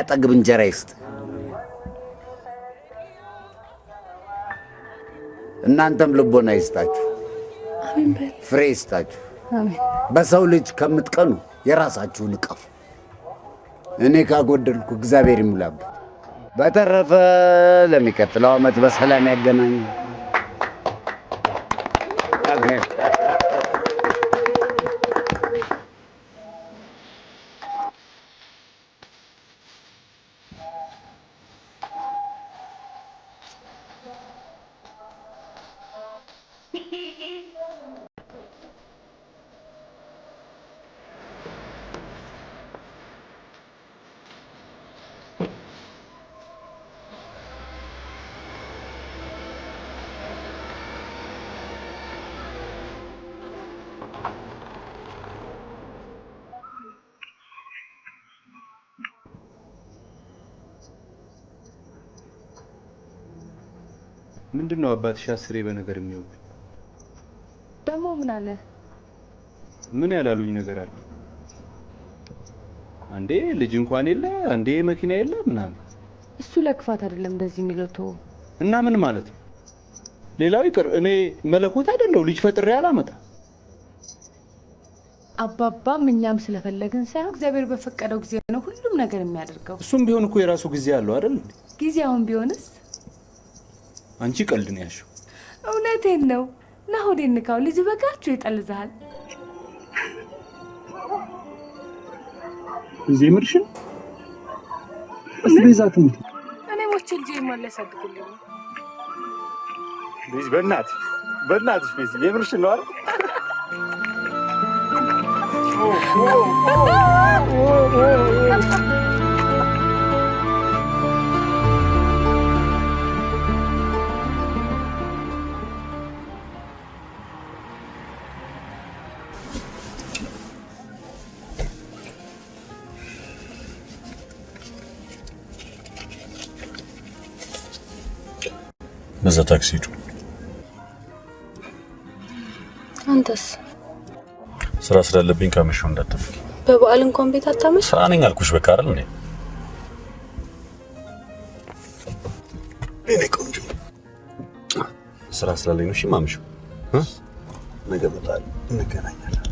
የሚያጠግብ እንጀራ ይስጥ። እናንተም ልቦና ይስጣችሁ፣ ፍሬ ይስጣችሁ። በሰው ልጅ ከምትቀኑ የራሳችሁን እቀፉ። እኔ ካጎደልኩ እግዚአብሔር ይሙላበት። በተረፈ ለሚቀጥለው ዓመት በሰላም ያገናኝ። ምንድነው አባትሽ አስሬ በነገር የሚወው? ደሞ ምን አለ? ምን ያላሉኝ ነገር አለ? አንዴ ልጅ እንኳን የለ፣ አንዴ መኪና የለ ምናምን። እሱ ለክፋት አይደለም እንደዚህ የሚለው እና ምን ማለት ነው? ሌላው ይቅር፣ እኔ መለኮት አይደለው ልጅ ፈጥሬ አላመጣ። አባባም እኛም ስለፈለግን ሳይሆን እግዚአብሔር በፈቀደው ጊዜ ነው ሁሉም ነገር የሚያደርገው። እሱም ቢሆን እኮ የራሱ ጊዜ አለው አይደል? ጊዜውን ቢሆንስ? አንቺ ቀልድ ነው ያልሽው። እውነቴን ነው። ናሆዴን ንካው ልጅ በቃችሁ ይጠልዛል። እዚህ ምርሽን እስቤዛት ነው። እኔ ሞቼ ልጅ ይመለሳድግልኝ። ልጅ በእናትሽ ቤዚ የምርሽን ነው አይደል? በዛ ታክሲ ሄዱ። አንተስ? ስራ ስላለብኝ ካመሸው እንዳትጠብቂ። በበዓል እንኳን ቤት አታመሽ? ስራ ነኝ አልኩሽ በቃ አይደል እንዴ? እኔ ቆንጆ ስራ ስላለኝ ነው። እሺ ማምሸው ነገ በጣም እንገናኛለን።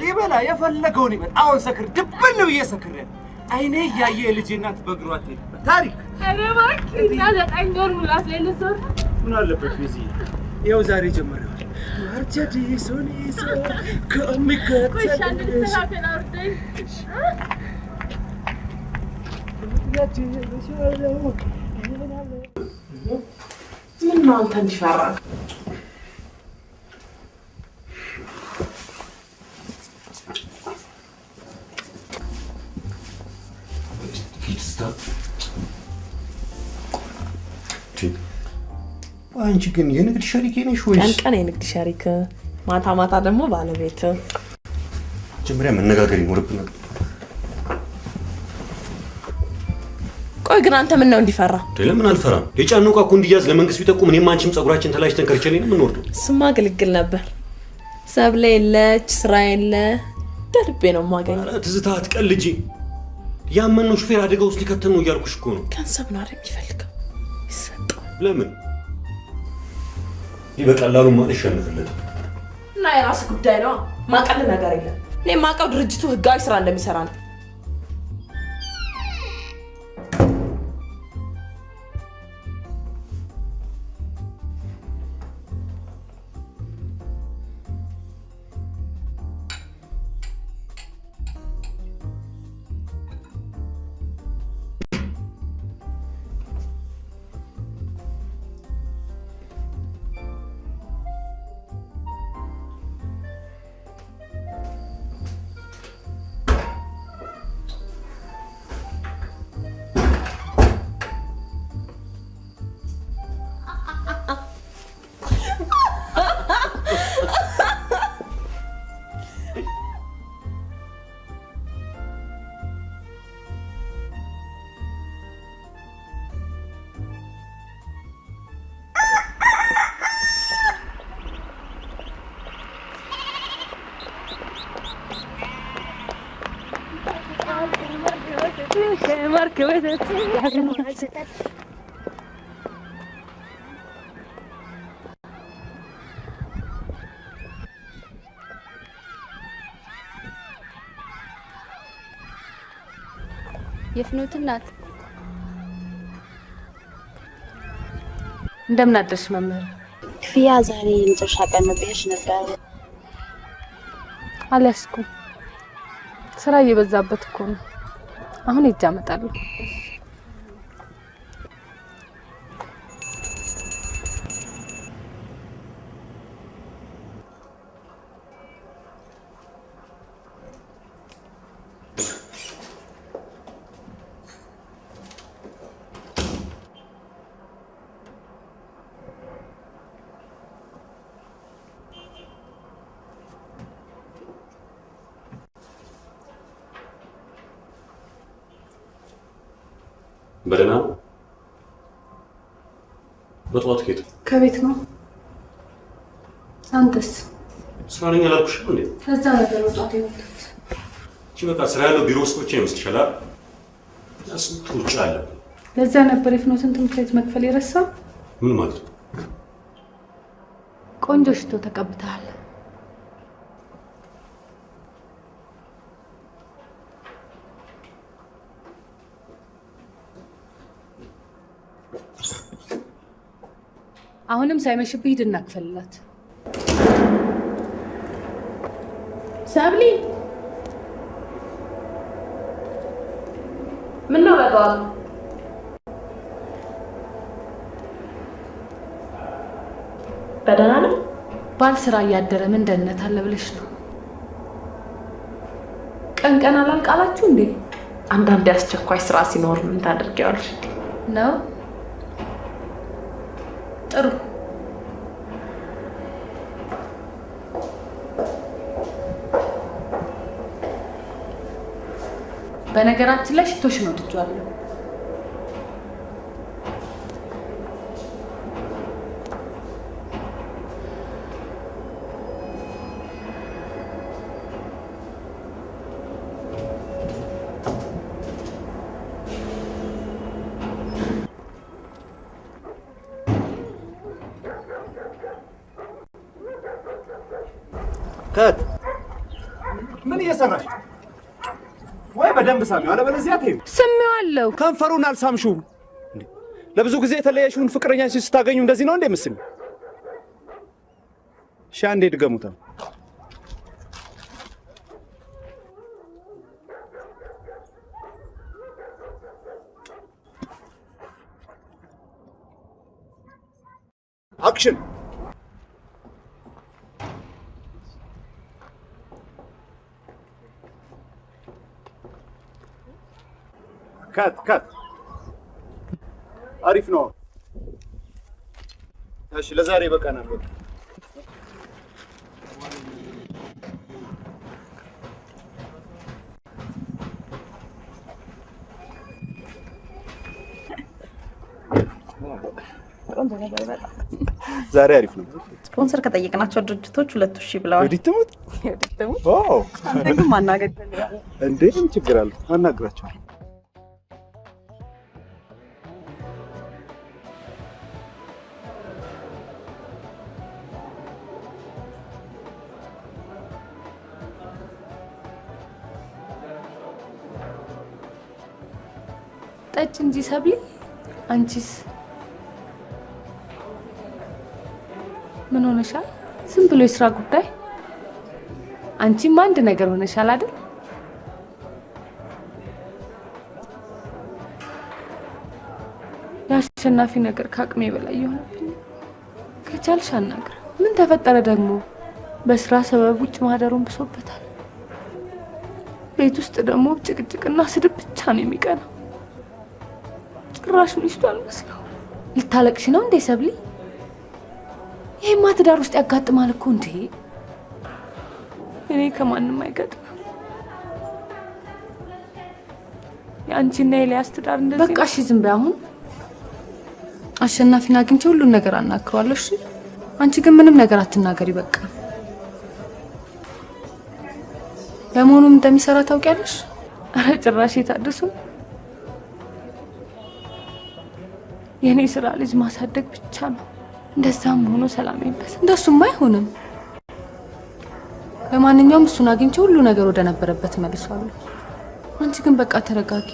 ይበላ የፈለገውን ይበል። አሁን ሰክር ድብን ብዬ ሰክሬ አይኔ እያየ የልጄ እናት በእግሯ ትሄድበት ታሪክ። ኧረ እባክህ እና 9 ወር ሙላት ላይ ልዞር ምን አለበት ቤዚ? ይኸው ዛሬ ጀመረ። መርቸዲሱን ይዞ ከሚከተልሽ ምን ነው አንተ እንዲፈራ? ትስታ አንቺ ግን የንግድ ሸሪኬ ነሽ ወይስ? ቀን የንግድ ሸሪክ ማታ ማታ ደግሞ ባለቤት። መጀመሪያ መነጋገር ይኖርብናል። ቆይ ግን አንተ ምን ነው እንዲፈራ? ለምን አልፈራም? የጫነው ዕቃ እኮ እንዲያዝ ለመንግስት ቢጠቁም እኔም አንቺም ጸጉራችን ተላጭተን ከርቸሌ ነው የምንወርደው። ስማ ግልግል ነበር። ሰብለ የለች ስራ የለ ደርቤ ነው የማገኘው። ትዝታ አትቀልጂ። ያመነው ሹፌር አደጋ ውስጥ ሊከተን ነው እያልኩሽ እኮ ነው። ገንዘብ ነው አይደል የሚፈልገው? ይሰጠው። ለምን ይህ በቀላሉ ማለት ሸንፍለት እና የራስ ጉዳይ ነው። ማቀል ነገር የለም። እኔ ማቀው ድርጅቱ ህጋዊ ስራ እንደሚሰራ ነው። የፍኖት እናት እንደምን አደርሽ መምህር? ክፍያ ዛሬ የመጨረሻ ቀን ነው ብዬሽ ነበር። አልያዝኩም። ስራ እየበዛበት እኮ ነው። አሁን ሄጄ አመጣለሁ። በደህና ነው? በጠዋት ከየት? ከቤት ነው። አንተስ? ስራ ነኝ አላልኩሽም እንዴ? ከዛ ነገር ወጣት ይወጣት። እቺ በቃ ስራ ያለው ቢሮ ውስጥ ብቻ ይመስልሻል? ስንት ውጭ አለ። ለዛ ነበር የፍኖትን ትምህርት ቤት መክፈል የረሳ። ምን ማለት ነው? ቆንጆ ሽቶ ተቀብተሃል። አሁንም ሳይመሽብህ ሂድና ክፈልላት። ሰብሊ ምን ነው በጠዋት? በደህና ነው? ባል ስራ እያደረ ምን ደህንነት አለ ብለሽ ነው? ቀን ቀን አላልቃላችሁ እንዴ? አንዳንድ አስቸኳይ ስራ ሲኖር ምን ታደርጊያለሽ ነው? ጥሩ። በነገራችን ላይ ሽቶሽን ወድጄዋለሁ። ከት ምን እየሰራሽ? ወይ በደንብ ሳሚው፣ አለበለዚያ ተይው። ስሜዋለሁ። ከንፈሩን አልሳምሽውም። ለብዙ ጊዜ የተለያየሽውን ፍቅረኛ ስታገኙ እንደዚህ ነው እንዴ ምስል? እሺ አንዴ ድገሙታ። አክሽን። ካት አሪፍ ነው። እሺ ለዛሬ በቃናል። በቃ ዛሬ አሪፍ ነው። ስፖንሰር ከጠየቅናቸው ድርጅቶች 2000 ብለዋል። ወዲትሙት ዋው አንተ ማናገር እንዴ ምን ችግር አለ? አናግራቸው። ጠጭ እንጂ ሰብሊ አንቺስ ምን ሆነሻል? ዝም ብሎ የስራ ጉዳይ። አንቺም አንድ ነገር ሆነሻል አይደል? የአሸናፊ ነገር ከአቅሜ በላይ ይሆንብኝ። ከቻልሽ አናግር። ምን ተፈጠረ ደግሞ? በስራ ሰበብ ውጭ ማደሩን ብሶበታል። ቤት ውስጥ ደግሞ ጭቅጭቅና ስድብ ብቻ ነው የሚቀናው። ጭራሽ ሚስቱ አልመስለው። ልታለቅሽ ነው እንዴ ሰብሊ? ይሄማ ትዳር ውስጥ ያጋጥማል እኮ እንዴ። እኔ ከማንም አይገጥምም። የአንቺና የኤልያስ ትዳር እንደዚህ። በቃ እሺ ዝም በይ አሁን። አሸናፊን አግኝቼ ሁሉን ነገር አናግረዋለሁ። እሺ አንቺ ግን ምንም ነገር አትናገሪ በቃ። ለመሆኑ እንደሚሰራ ታውቂያለሽ? አረ ጭራሽ የታደሱ የኔ ስራ ልጅ ማሳደግ ብቻ ነው። እንደዛም ሆኖ ሰላም ይበስ። እንደሱም አይሆንም። ለማንኛውም እሱን አግኝቼ ሁሉ ነገር ወደ ነበረበት መልሷለሁ። አንቺ ግን በቃ ተረጋጊ።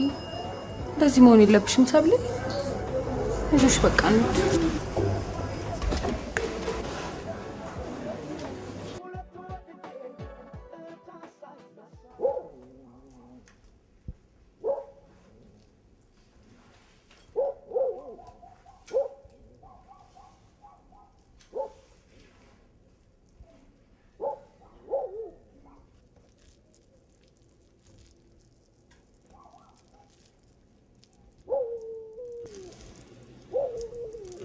እንደዚህ መሆን የለብሽም ሰብሊ። እሺ በቃ እንዴ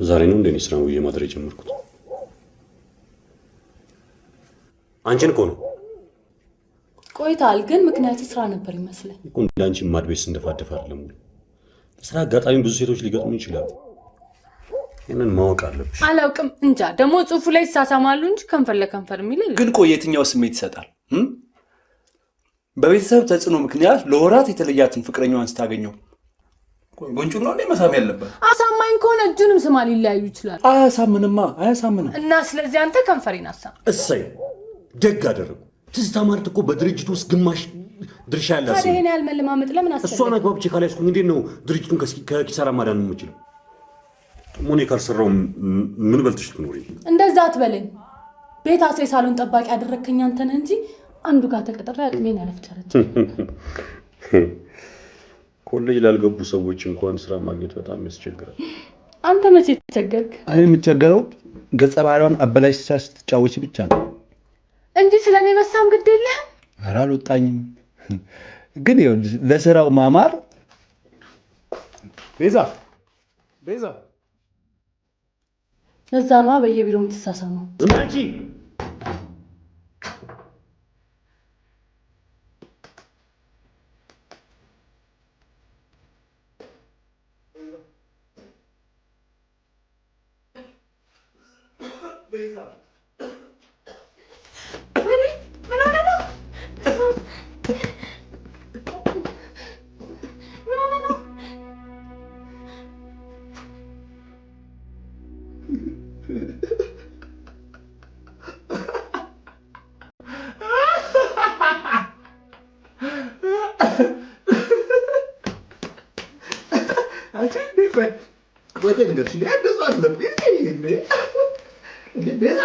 ዛሬ ነው እንደኔ ስራው የማድረግ ጀመርኩት። አንቺን እኮ ነው ቆይታል። ግን ምክንያቱ ስራ ነበር ይመስላል እኮ። እንዳንቺ ማድቤስ እንደፋደፈ አይደለም። ስራ አጋጣሚ ብዙ ሴቶች ሊገጥሙ ይችላሉ። ይሄንን ማወቅ አለብሽ። አላውቅም እንጃ። ደግሞ ጽሁፉ ላይ ይሳሳማሉ እንጂ ከንፈር ለከንፈር የሚል ግን ቆይ የትኛው ስሜት ይሰጣል? በቤተሰብ ተጽዕኖ ምክንያት ለወራት የተለያትን ፍቅረኛዋን ስታገኘው ጉንጩን ነው እንዴ መሳም ያለበት? አሳማኝ ከሆነ እጁንም ስማ ሊለያዩ ይችላል። አያሳምንም። እና ስለዚህ አንተ ከንፈሬን አሳም። እሰይ ደግ አደረጉ። ትዝታ ማለት እኮ በድርጅቱ ውስጥ ግማሽ ድርሻ ያላት ታዲያ ይሄን ያህል መለማመጥ ለምን አስፈለገ? እሷን አግባብቼ ካላስኩኝ እንዴት ነው ድርጅቱን ከኪሳራ ማዳን የምችለው? ሞኔ ካልሰራው ምን በልተሽ ትኖሪ? እንደዛ አትበለኝ። ቤት አስሬ ሳሎን ጠባቂ ያደረከኝ አንተ ነህ እንጂ አንዱ ጋር ተቀጥሬ አቅሜን ያለፍቻለች። ኮሌጅ ላልገቡ ሰዎች እንኳን ስራ ማግኘት በጣም ያስቸግራል። አንተ መቼ ተቸገርክ? እኔ የምቸገረው ገጸ ባህሪዋን አበላሽታ ስትጫወች ብቻ ነው እንጂ ስለኔ መሳም ግድ የለህም። ኧረ አልወጣኝም። ግን ይኸውልሽ ለስራው ማማር ቤዛ ለዛ ነው በየቢሮው የምትሳሳመው። አንቺ ወደ ነገር ሲል ያደሱ አለብኝ እንዴ ቤዛ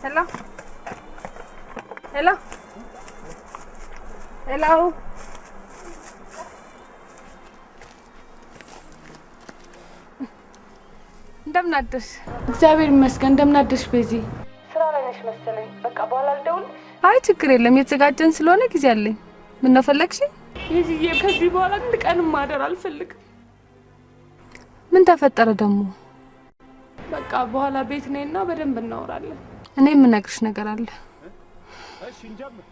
Hello? Hello? Hello? እንደምን አደርሽ? እግዚአብሔር ይመስገን። እንደምን አደርሽ ቤዚ? ስራ ላይ ነሽ መሰለኝ። በቃ በኋላ ልደውልልሽ? አይ ችግር የለም። የተዘጋጀን ስለሆነ ጊዜ አለኝ። ምን ነው ፈለግሽ? ቤዚዬ ከዚህ በኋላ አንድ ቀን ማደር አልፈልግም። ምን ተፈጠረ ደግሞ? በቃ በኋላ ቤት ነይና በደንብ እናወራለን። እኔ የምነግርሽ ነገር አለ። እሺ እንጀምር።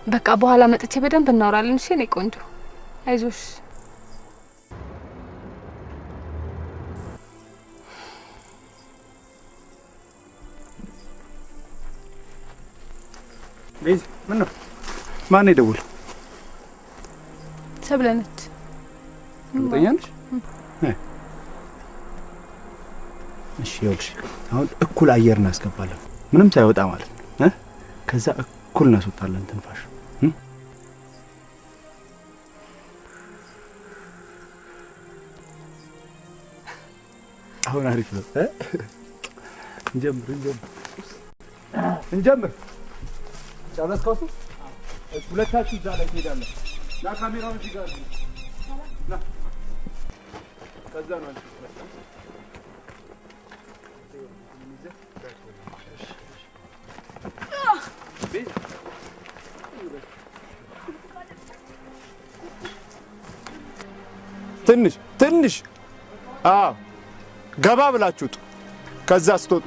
በቃ በኋላ መጥቼ በደንብ እናወራለን። እሺ እኔ ቆንጆ አይዞሽ። ቤዚ ምን ነው? ማን ይደውል? ሰብለነች። እርግጠኛ ነሽ? እሺ ይኸውልሽ አሁን እኩል አየር እናስገባለን ምንም ሳይወጣ ማለት ነው። ከዛ እኩል እናስወጣለን ትንፋሽ። አሁን አሪፍ ነው። እንጀምር። ጨረስከው? እሱ ሁለታችሁ እዛ ላይ ትሄዳለህ። ና ካሜራውን እዚህ ጋር ና። ከዛ ነው አንቺ ትንሽ ገባ ብላችሁት ከዛ ስትወጡ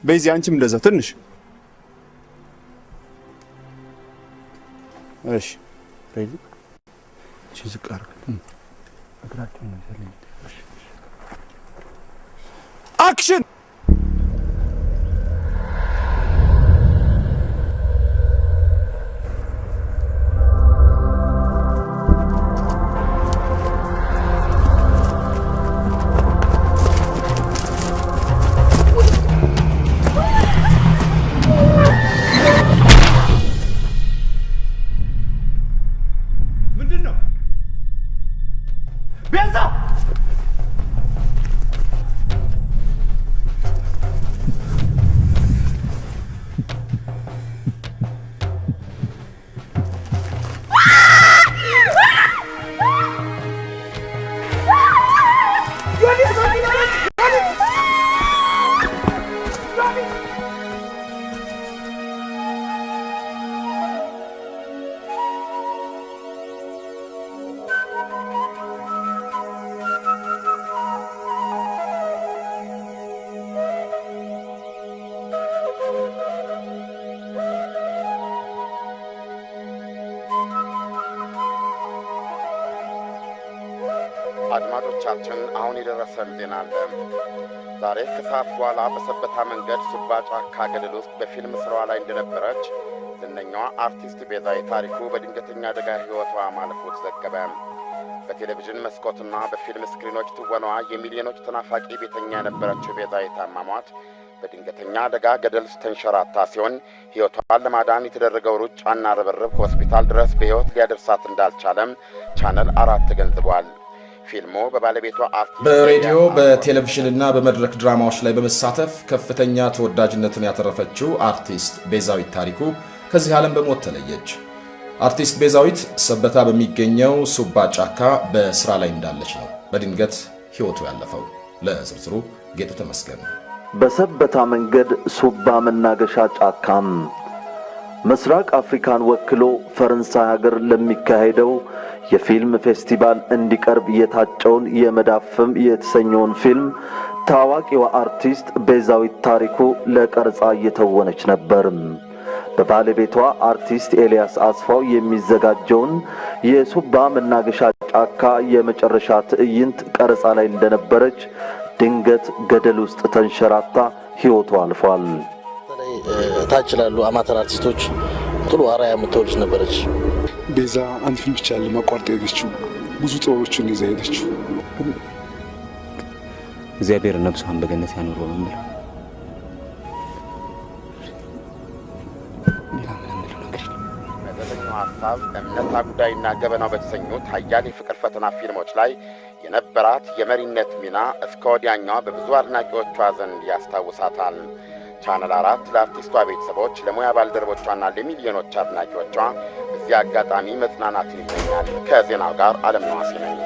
ቤዚ አንቺም እንደዛ ትንሽ እሺ ቤዚ ዝቅ አድርግ እግራቸውን ነው ያለኝ አክሽን አድማጮቻችን አሁን የደረሰን ዜና አለ። ዛሬ ከሰዓት በኋላ በሰበታ መንገድ ሱባ ጫካ ገደል ውስጥ በፊልም ስራዋ ላይ እንደነበረች ዝነኛዋ አርቲስት ቤዛዊት ታሪኩ በድንገተኛ አደጋ ሕይወቷ ማለፉ ተዘገበ። በቴሌቪዥን መስኮትና በፊልም ስክሪኖች ትወናዋ የሚሊዮኖች ተናፋቂ ቤተኛ የነበረችው ቤዛዊት አሟሟት በድንገተኛ አደጋ ገደል ውስጥ ተንሸራታ ሲሆን ሕይወቷን ለማዳን የተደረገው ሩጫና ርብርብ ሆስፒታል ድረስ በሕይወት ሊያደርሳት እንዳልቻለም ቻነል 4 ተገንዝቧል። ፊልሙ በባለቤቷ በሬዲዮ በቴሌቪዥንና በመድረክ ድራማዎች ላይ በመሳተፍ ከፍተኛ ተወዳጅነትን ያተረፈችው አርቲስት ቤዛዊት ታሪኩ ከዚህ ዓለም በሞት ተለየች። አርቲስት ቤዛዊት ሰበታ በሚገኘው ሱባ ጫካ በስራ ላይ እንዳለች ነው በድንገት ሕይወቱ ያለፈው። ለዝርዝሩ ጌጡ ተመስገን። በሰበታ መንገድ ሱባ መናገሻ ጫካም ምስራቅ አፍሪካን ወክሎ ፈረንሳይ ሀገር ለሚካሄደው የፊልም ፌስቲቫል እንዲቀርብ የታጨውን የመዳፍም የተሰኘውን ፊልም ታዋቂዋ አርቲስት ቤዛዊት ታሪኩ ለቀረጻ እየተወነች ነበር። በባለቤቷ አርቲስት ኤልያስ አስፋው የሚዘጋጀውን የሱባ መናገሻ ጫካ የመጨረሻ ትዕይንት ቀረጻ ላይ እንደነበረች ድንገት ገደል ውስጥ ተንሸራታ ሕይወቷ አልፏል። ታች ላሉ አማተር አርቲስቶች ጥሩ አርአያ የምትሆን ነበረች። ቤዛ አንድ ፊልም ብቻ ለማቋረጥ ሄደችው፣ ብዙ ጥበቦችን ይዛ ሄደችው። እግዚአብሔር ነፍሷን በገነት ያኖረው ነው የምለው። ሀሳብ እምነታ ጉዳይና ገበናው በተሰኙት አያሌ ፍቅር ፈተና ፊልሞች ላይ የነበራት የመሪነት ሚና እስከ ወዲያኛው በብዙ አድናቂዎቿ ዘንድ ያስታውሳታል። ቻናል 4 ለአርቲስቷ ቤተሰቦች፣ ለሙያ ባልደረቦቿና ለሚሊዮኖች አድናቂዎቿ በዚህ አጋጣሚ መጽናናትን ይመኛል። ከዜናው ጋር አለምነዋሴ ነኝ።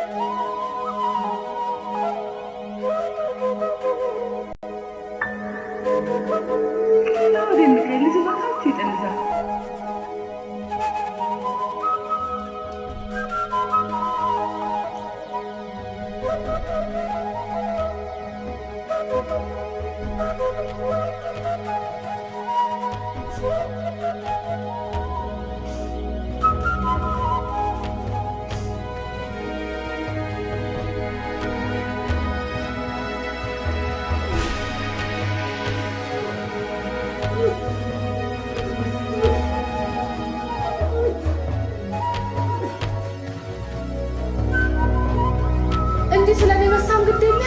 እንዲህ ስለኔ መሳም ግድ የለ።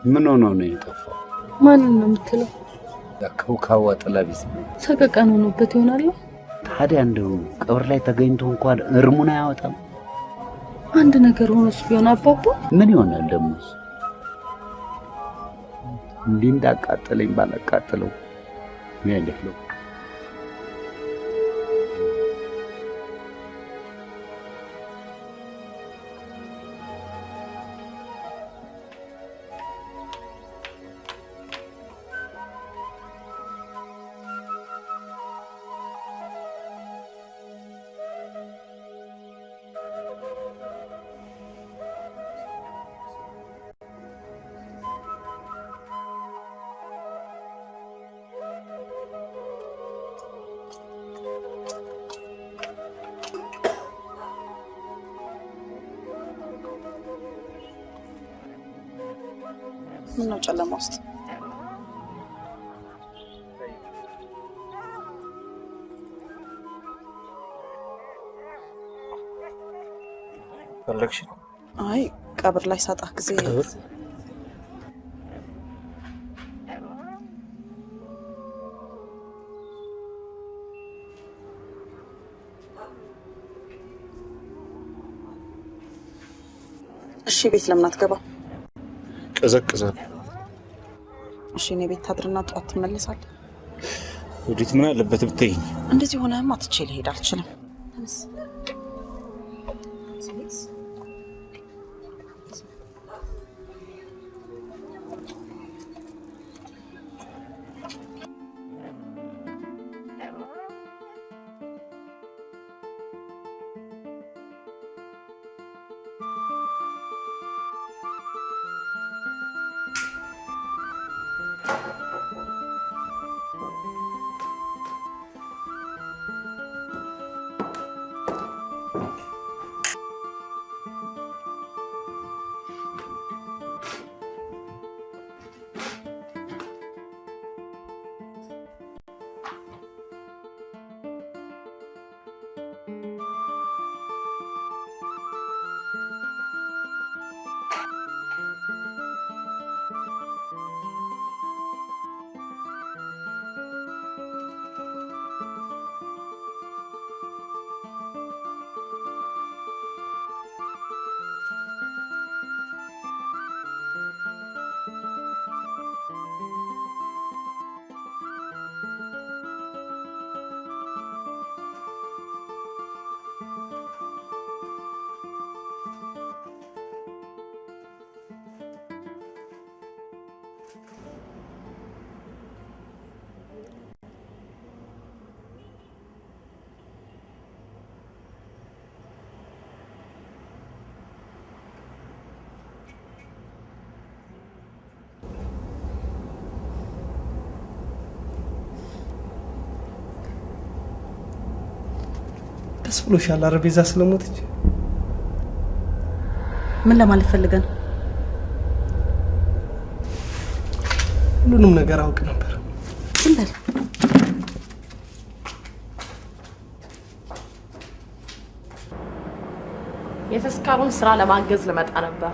ምን ሆኖ ነው የጠፋው? ማንን ነው የምትለው? ከውካዋ ጥላቢስ ሰቀቀን ሆኖበት ይሆናል። ታዲያ እንደው ቀብር ላይ ተገኝቶ እንኳን እርሙን አያወጣም። አንድ ነገር ሆኖስ ቢሆን አባባ ምን ይሆናል ደግሞ? እንዲህ እንዳቃጠለኝ ባላቃጠለው ምን ያለው? ምን ነው ጨለማ ውስጥ ፈለግሽ? አይ ቀብር ላይ ሳጣህ ጊዜ እሺ ቤት ለምን አትገባ? ቀዘቅዛል። እሺ እኔ ቤት ታድርና ጠዋት ትመለሳለህ። ወዲት ምን አለበት ብትይኝ? እንደዚህ ሆነህማ ትቼ ልሄድ አልችልም። ተነስ። ደስ ብሎሻል አይደል? ቤዛ ስለሞተች ምን ለማለት ፈልገን? ሁሉንም ነገር አውቅ ነበር። ዝም በል። የተስካሩን ስራ ለማገዝ ልመጣ ነበር፣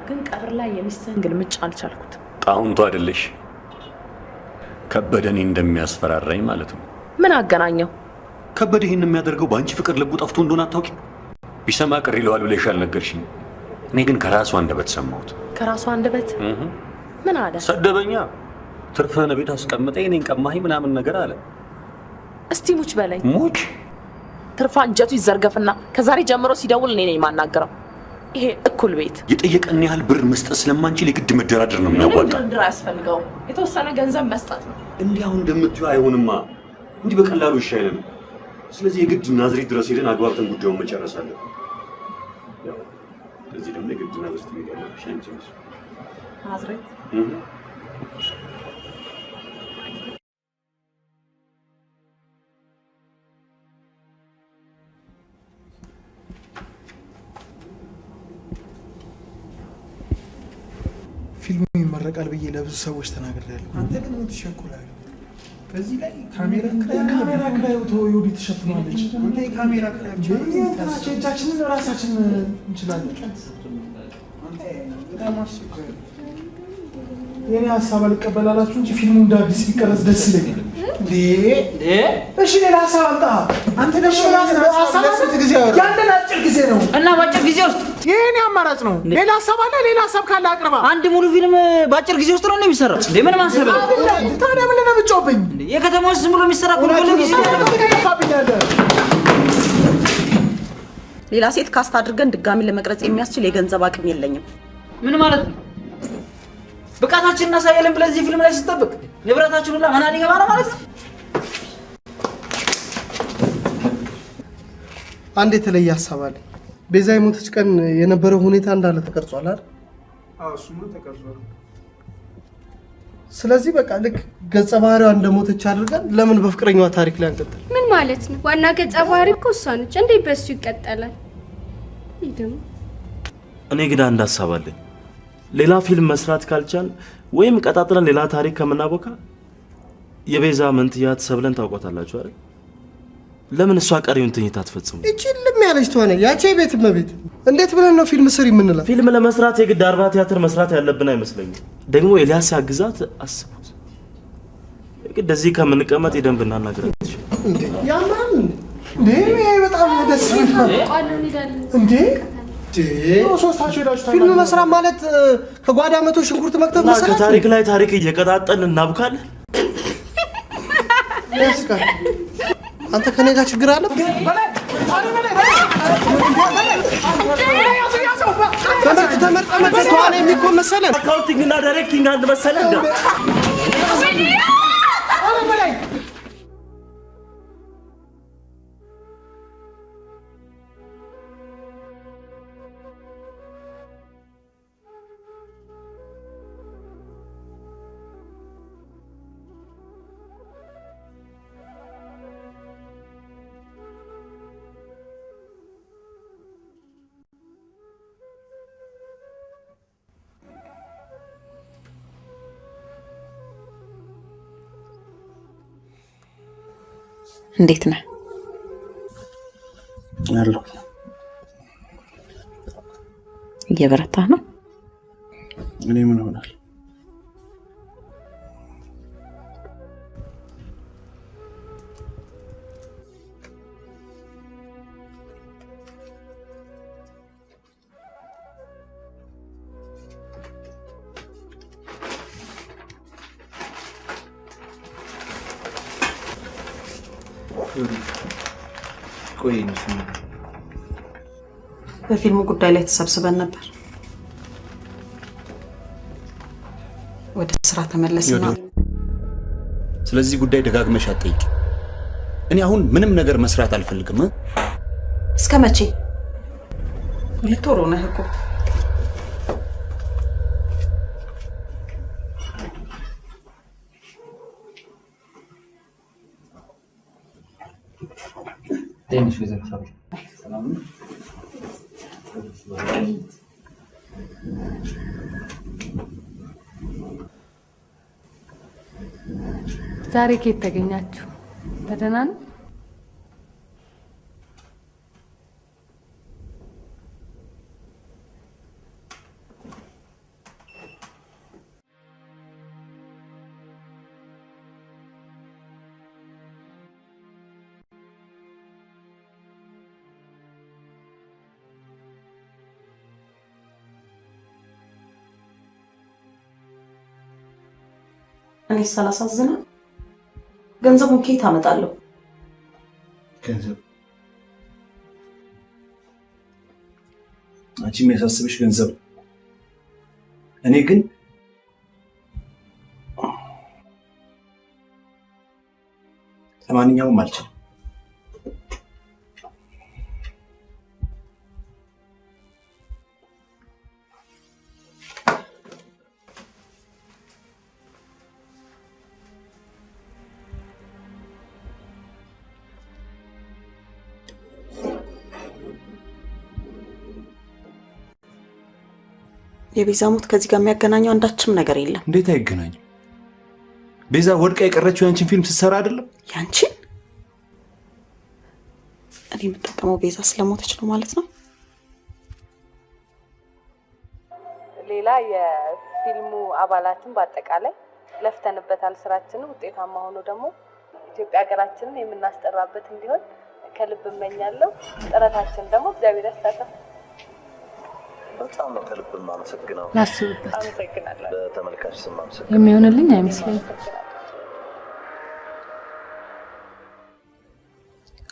ግን ቀብር ላይ የሚስትህን ግልምጫ አልቻልኩት። ጣውንቱ አይደለሽ ከበደ እኔን እንደሚያስፈራራኝ ማለት ነው። ምን አገናኘው? ከበደ ይህን የሚያደርገው በአንቺ ፍቅር ልቡ ጠፍቶ እንደሆነ አታውቂም? ቢሰማ ቅር ይለዋል ብለሽ አልነገርሽኝ? እኔ ግን ከራሱ አንደበት ሰማሁት። ከራሱ አንደበት? ምን አለ? ሰደበኛ። ትርፍህን ቤት አስቀምጠ እኔን ቀማኸኝ ምናምን ነገር አለ። እስቲ ሙች በለኝ። ሙች? ትርፋ እንጀቱ ይዘርገፍና ከዛሬ ጀምሮ ሲደውል እኔ ነኝ የማናገረው። ይሄ እኩል ቤት የጠየቀን ያህል ብር መስጠት ስለማንችል የግድ መደራደር ነው የሚያዋጣው። ድርድር አያስፈልገውም። የተወሰነ ገንዘብ መስጠት ነው። እንዲህ አሁን እንደምትዩ አይሆንማ። እንዲህ በቀላሉ ይሻ አይለንም። ስለዚህ የግድ ናዝሬት ድረስ ሄደን አግባብተን ጉዳዩን መጨረስ አለብን። ለዚህ ደግሞ የግድ ናዝሬት መሄድ ያለብሽ አንቺ ነሽ። ናዝሬት? ፊልሙ ይመረቃል ብዬ ለብዙ ሰዎች ተናግሬያለሁ። አንተ ግን ምን ትሸኩላለህ? ከዚህ ላይ ካሜራ ክራይ ወዲ ተሸፍናለች። አንተ የካሜራ ክራይ እጃችንን ራሳችን እንችላለን። በጣም አስቸጋሪ የኔ ሀሳብ አልቀበላላችሁ እንጂ ፊልሙ እንደ አዲስ ቢቀረጽ ደስ ይለኛል። እሺ ሌላ ሀሳብ አምጣ። አንተ ደግሞ ሀሳብ ስንት ጊዜ ያወራ? ያንተን አጭር ጊዜ ነው እና በአጭር ጊዜ ውስጥ የኔ አማራጭ ነው። ሌላ ሀሳብ አለ? ሌላ ሀሳብ ካለ አቅርባ። አንድ ሙሉ ፊልም በአጭር ጊዜ ውስጥ ነው የሚሰራው እንዴ? ምን ማሰብ ነው? ታዲያ ምን ነው የምትጮህብኝ? የከተማ ውስጥ ዝም ብሎ የሚሰራ ሁሉ ጊዜ ሌላ ሴት ካስት አድርገን ድጋሚ ለመቅረጽ የሚያስችል የገንዘብ አቅም የለኝም። ምን ማለት ነው? ብቃታችንን እናሳያለን ብለህ እዚህ ፊልም ላይ ስትጠብቅ ንብረታችን ሁላ መናድ ይገባ ነው ማለት ነው? አንድ የተለየ ሀሳብ አለ። ቤዛ የሞተች ቀን የነበረው ሁኔታ እንዳለ ተቀርጿል አይደል? አዎ እሱማ ተቀርጿል። ስለዚህ በቃ ልክ ገጸ ባህሪዋ እንደሞተች አድርገን ለምን በፍቅረኛዋ ታሪክ ላይ አንቀጥል? ምን ማለት ነው? ዋና ገጸ ባህሪ እኮ እሷ ነች። እንዴት በሱ ይቀጠላል? ይደም እኔ ግን አንድ ሀሳብ አለኝ። ሌላ ፊልም መስራት ካልቻል ወይም ቀጣጥለን ሌላ ታሪክ ከምናቦካ የቤዛ መንትያት ሰብለን ታውቋታላችሁ አይደል? ለምን እሷ ቀሪውን ትኝት አትፈጽሙ? እቺልም ያለች ተሆነ ያቺ ቤት መቤት እንዴት ብለን ነው ፊልም ስሪ የምንለው? ፊልም ለመስራት የግድ 40 ቲያትር መስራት ያለብን አይመስለኝም። ደግሞ ኤልያስ ያግዛት አስቡት። የግድ እዚህ ከምንቀመጥ ሄደን ብናናግራት እንዴ ያማን እንዴ በጣም ደስ ይላል እንዴ ፊልም መስራት ማለት ከጓዳ 100 ሽንኩርት መክተፍ መሰለህ? ከታሪክ ላይ ታሪክ እየቀጣጠልን እናብካለን። ያስካል አንተ ከኔ ጋር ችግር አለ? ተመርጠመት ተዋለ የሚቆም መሰለን? አካውንቲንግ እና ዳይሬክቲንግ አንድ መሰለን እንዴ? እንዴት ነህ? አለሁ። እየበረታህ ነው? እኔ ምን ሆናል? ቆይ በፊልሙ ጉዳይ ላይ ተሰብስበን ነበር። ወደ ስራ ተመለስና ስለዚህ ጉዳይ ደጋግመሽ አትጠይቂ። እኔ አሁን ምንም ነገር መስራት አልፈልግም። እስከ መቼ? 2 ወር ሆነህ እኮ። ጤንሽ ወይዘሮ ሰብለ ሰላም ነው? ዛሬ ከየት ተገኛችሁ? በደህና ነው? እኔ ሳላሳዝነው ገንዘቡን ከየት አመጣለሁ? ገንዘብ አንቺ የሚያሳስብሽ ገንዘብ፣ እኔ ግን ለማንኛውም አልችልም። የቤዛ ሞት ከዚህ ጋር የሚያገናኘው አንዳችም ነገር የለም። እንዴት አይገናኝም? ቤዛ ወድቃ የቀረችው ያንቺን ፊልም ስትሰራ አይደለም? ያንቺን? እኔ የምጠቀመው ቤዛ ስለሞተች ነው ማለት ነው? ሌላ የፊልሙ አባላትን በአጠቃላይ ለፍተንበታል። ስራችንን ውጤታማ ሆኖ ደግሞ ኢትዮጵያ ሀገራችንን የምናስጠራበት እንዲሆን ከልብ እመኛለሁ። ጥረታችን ደግሞ እግዚአብሔር ያሳካል። በጣም ነው ከልብ የማመሰግነው። ላስብበት። አመሰግናለሁ። በተመልካች ስም አመሰግናለሁ። የሚሆንልኝ አይመስለኝም።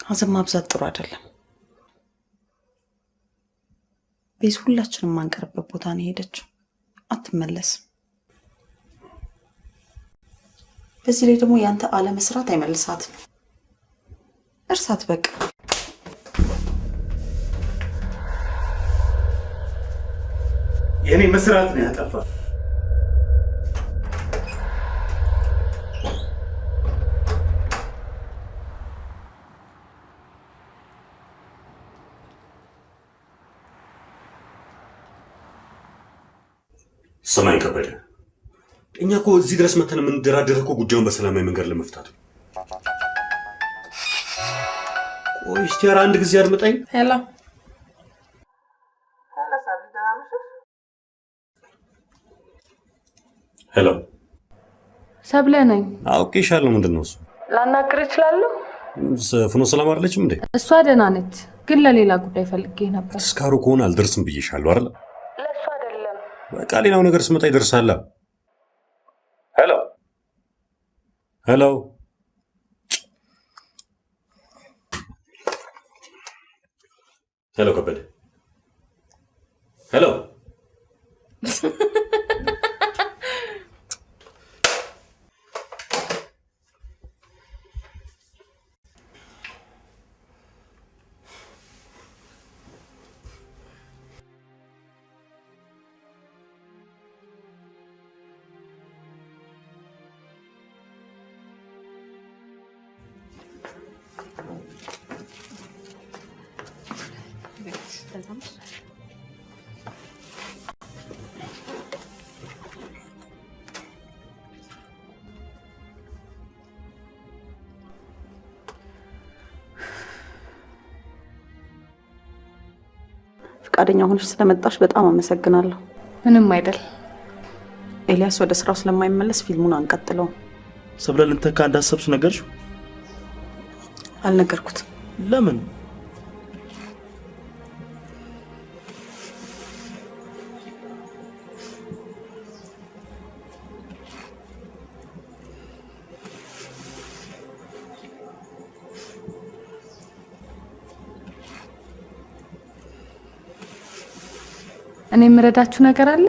ሀዘን ማብዛት ጥሩ አይደለም። ቤዝ ሁላችንም ማንቀርበት ቦታ ነው ሄደችው። አትመለስም። በዚህ ላይ ደግሞ ያንተ አለመስራት አይመልሳትም። እርሳት በቃ። የኔ መስራት ነው ያጠፋ። ሰማይ ከበደ፣ እኛ እኮ እዚህ ድረስ መተን የምንደራደረው እኮ ጉዳዩን በሰላማዊ መንገድ ለመፍታት ነው። ቆይ እስቲ ኧረ አንድ ጊዜ አድምጠኝ። ሄሎ ሄሎ፣ ሰብለ ነኝ። አውቄሻለሁ። ምንድን ነው እሱ? ላናግር እችላለሁ? ፍኖ ሰላም አይደለችም እንዴ? እሷ ደህና ነች፣ ግን ለሌላ ጉዳይ ፈልጌ ነበር። ተስካሩ ከሆነ አልደርስም ብዬሻለሁ አይደል? ለእሱ አይደለም። በቃ ሌላው ነገር ስመጣ ይደርሳል። ሄሎ ሄሎ፣ ሄሎ ከበደ፣ ሄሎ ፈቃደኛ ሆነሽ ስለመጣሽ በጣም አመሰግናለሁ። ምንም አይደል። ኤልያስ ወደ ስራው ስለማይመለስ ፊልሙን አንቀጥለው። ሰብለ ልንተካ እንዳሰብሽ ነገርሽው? አልነገርኩትም። ለምን? እኔ የምረዳችሁ ነገር አለ?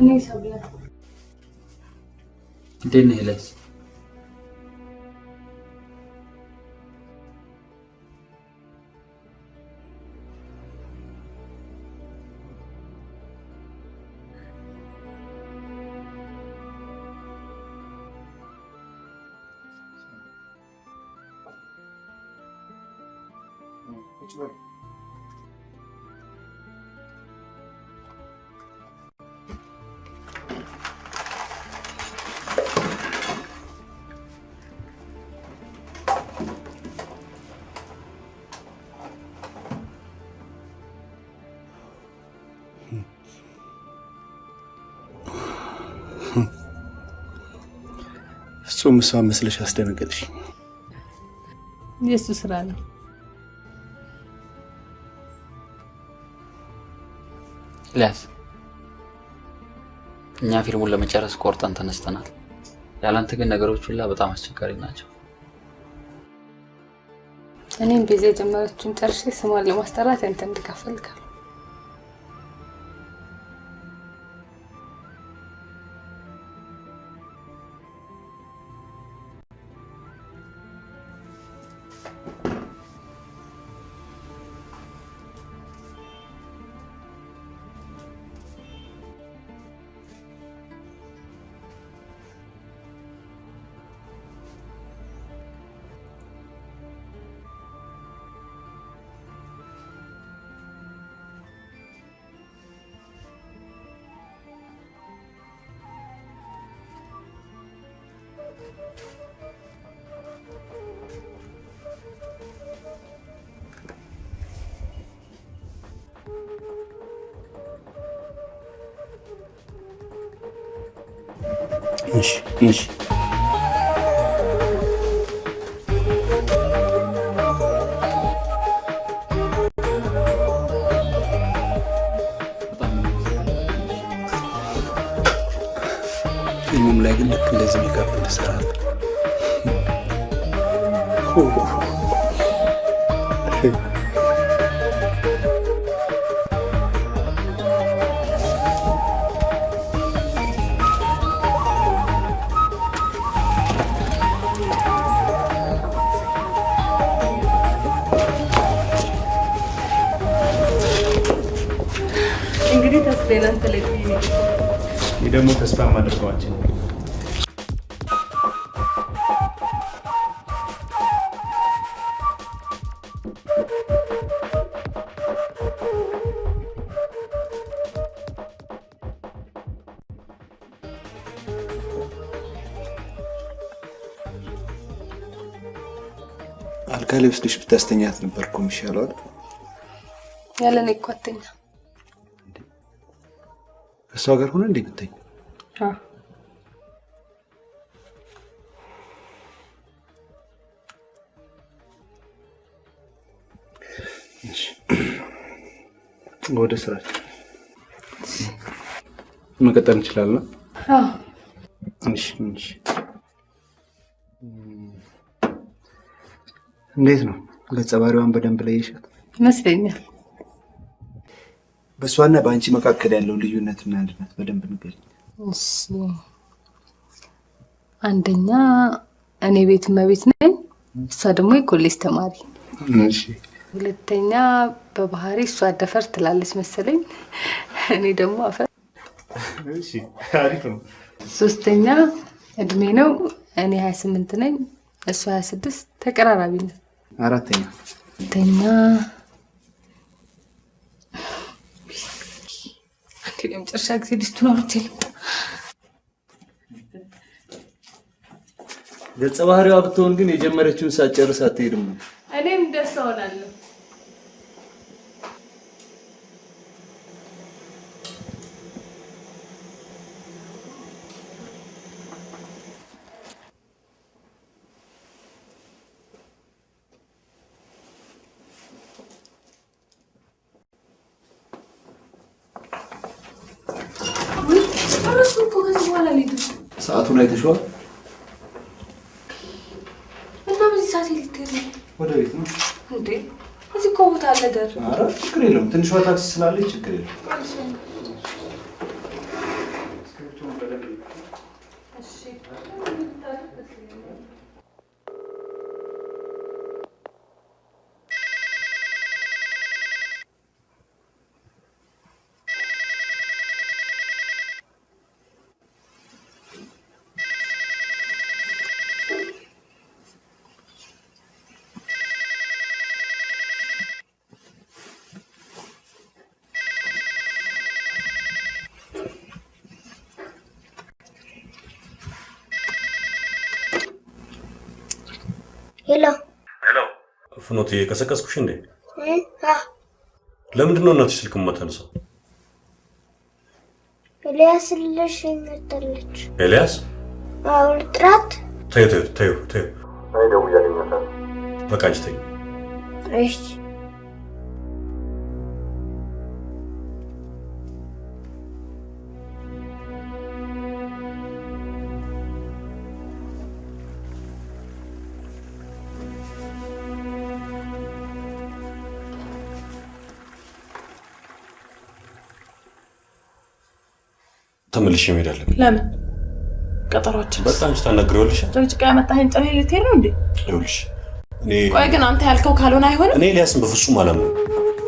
እኔ ሰብለ እንዴት ነህ ኤልያስ? ፍጹም እሷ መስለሽ አስደነገጥሽ። የሱ ስራ ነው። ኤልያስ እኛ ፊልሙን ለመጨረስ ቆርጠን ተነስተናል። ያላንተ ግን ነገሮች ሁላ በጣም አስቸጋሪ ናቸው። እኔም ቤዛ የጀመረችውን ጨርሼ ስሟን ለማስጠራት አንተ እንድካፈልካል። እሺ ፊልሙም ላይ ግን ልክ እንደዚህ ሜካፕ እንሰራለን። እንግዲህ ተስፋዬን አንተ ላይ ነው። ይህ ደግሞ ተስፋ ማድረጋችን አልጋ ላይ ወስደሽ ብታስተኛት ነበር እኮ የሚሻለው አይደል? ያለኔ እኮ አትተኛ። እሷ ጋር ሆነ እንዴ ብትተኛ? አዎ ወደ ስራችን መቀጠል እንችላለን። አዎ እሺ እንዴት ነው ገጸ ባህሪዋን በደንብ ለይሻት ይመስለኛል። በእሷና በአንቺ መካከል ያለው ልዩነትና አንድነት በደንብ ንገሪኝ። እሺ አንደኛ እኔ ቤት እመቤት ነኝ፣ እሷ ደግሞ የኮሌጅ ተማሪ። እሺ ሁለተኛ በባህሪ እሷ አደፈር ትላለች መሰለኝ፣ እኔ ደግሞ አፈር። እሺ አሪፍ ነው። ሶስተኛ እድሜ ነው፣ እኔ 28 ነኝ፣ እሷ 26፣ ተቀራራቢ ነው። አራተኛ አንተ የመጨረሻ ጊዜ ድስቱን አውጥቼ ልምጣ። ገጸ ባህሪዋ ብትሆን ግን የጀመረችውን ሳትጨርስ አትሄድም። እኔም ደስ ሆናለሁ። ሰዓቱን አይተሽዋል? እና በዚህ ሰዓት ልትሄድ ነው? ወደ ቤት ነው እንዴ? እዚህ እኮ ቦታ አለ ደር። ኧረ ችግር የለውም። ትንሿ ታክሲ ስላለች ችግር የለውም። ሄሎ ፍኖት የቀሰቀስኩሽ እንዴ? ለምንድን ነው እናትሽ ስልክ የማታነሳው? ኤልያስ ልልሽ መጣለች። ኤልያስ? አዎ ጥራት። ተይው። አይ ደውያለሁ። በቃ አንቺ ተይው። እሺ ተመልሼ መሄድ አለብኝ። ለምን? ቀጠሯችን በቃ አንቺ ታናግሪዋለሽ። ጭቅጭቅ ያመጣኸኝ ጥሬ ልትሄድ ነው እንዴ? ይኸውልሽ እኔ ቆይ ግን አንተ ያልከው ካልሆነ አይሆንም። እኔ ኤልያስን በፍጹም አላምንም።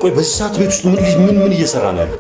ቆይ በዚህ ሰዓት ቤት ውስጥ ምን እየሰራ ነው ያለው?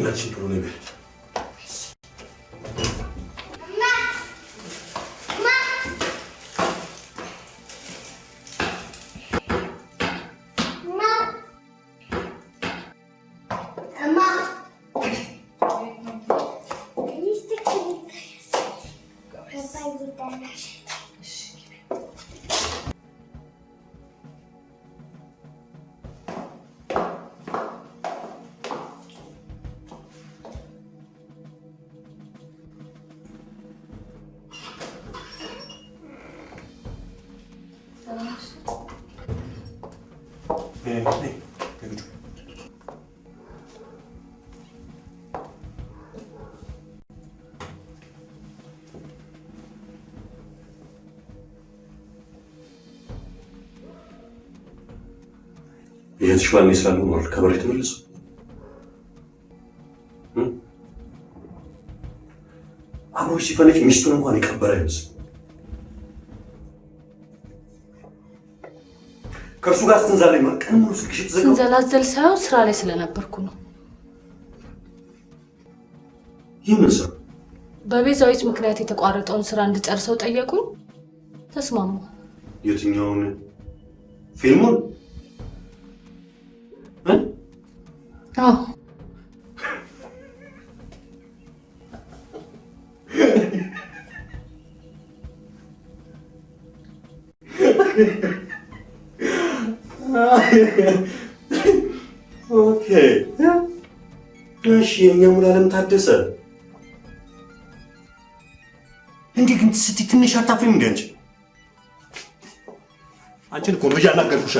ሁላችን ጥሩ ነው ቤት የትሽባል ይስራሉ ማለት ከበር የተመለሱ አብሮሽ ሲፈልግ ሚስቱን እንኳን የቀበረ አይመስል ከእርሱ ጋር ስትንዛለኝ ማለት ቀን ሙሉ ስልክሽ ተዘጋው። ስንዘላዘል ሳይሆን ስራ ላይ ስለነበርኩ ነው። የምን ስራ? በቤዛዊት ምክንያት የተቋረጠውን ስራ እንድጨርሰው ጠየቁኝ። ተስማሙ። የትኛውን? ፊልሙን? አዎ። ኦኬ እሺ። የኛ ሙሉዓለም ታደሰ እንዴ ግን ስትይ ትንሽ አታፍሪም እንዴ አንቺ? አንቺን እኮ ነው እያናገርኩሽ።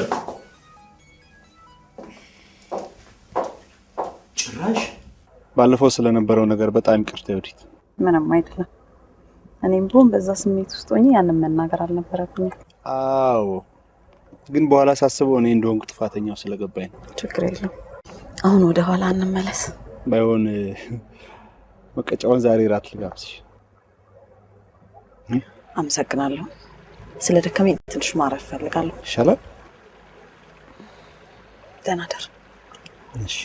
ጭራሽ ባለፈው ስለነበረው ነገር በጣም ይቅርታ ዮዲት። ምንም አይደለም። እኔም ቢሆን በዛ ስሜት ውስጥ ሆኜ ያንን መናገር አልነበረብኝም። አዎ ግን በኋላ ሳስበው እኔ እንደሆንኩ ጥፋተኛው ስለገባኝ ነው። ችግር የለም። አሁን ወደ ኋላ እንመለስ። ባይሆን መቀጫውን ዛሬ ራት ልጋብዝሽ። አመሰግናለሁ። ስለ ደከመኝ ትንሽ ማረፍ ፈልጋለሁ። ይሻላል። ደህና ደር። እሺ።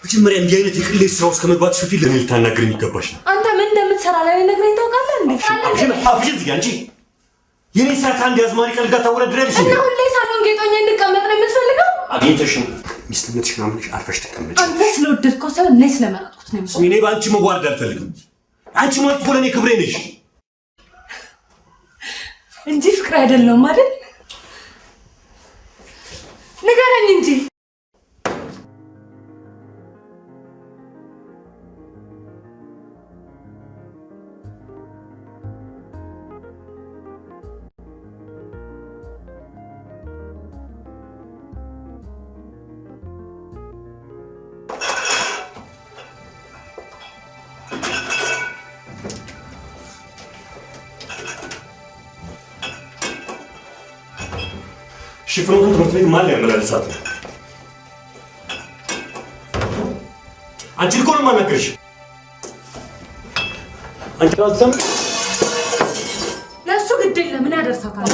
መጀመሪያ እንዲህ አይነት የቅሌት ስራ ውስጥ ከመግባትሽ በፊት ለምን ልታናግረኝ ይገባሽ ነው? አንተ ምን እንደምትሰራ ላይ ነግረኝ ታውቃለህ እንዴ? አፍሽን ዝጊ አንቺ። የኔ ስራ ከአንድ የአዝማሪ ቀልድ ጋር ታወዳድሪያለሽ እንዴ? እና ሁሌ ሳሎን ጌጦኛ እንድቀመጥ ነው የምትፈልገው? አግኝተሽም ሚስትነትሽን አምነሽ አርፈሽ ተቀመጭ። አንተ ስለወደድከው ሳይሆን እኔ ስለመረጥኩት ነው የምልህ። እኔ በአንቺ መዋረድ አልፈልግም። አንቺ ማለት እኮ ለእኔ ክብሬ ነሽ እንጂ ፍቅር አይደለሁም አይደል? ንገረኝ እንጂ። ሽፍሩን ትምህርት ቤት ማን ያመላልሳት ነው? አንቺ እኮ ነው የማናገርሽ። አንቺ ራስም ለእሱ ግድ የለም። ምን ያደርሳታል?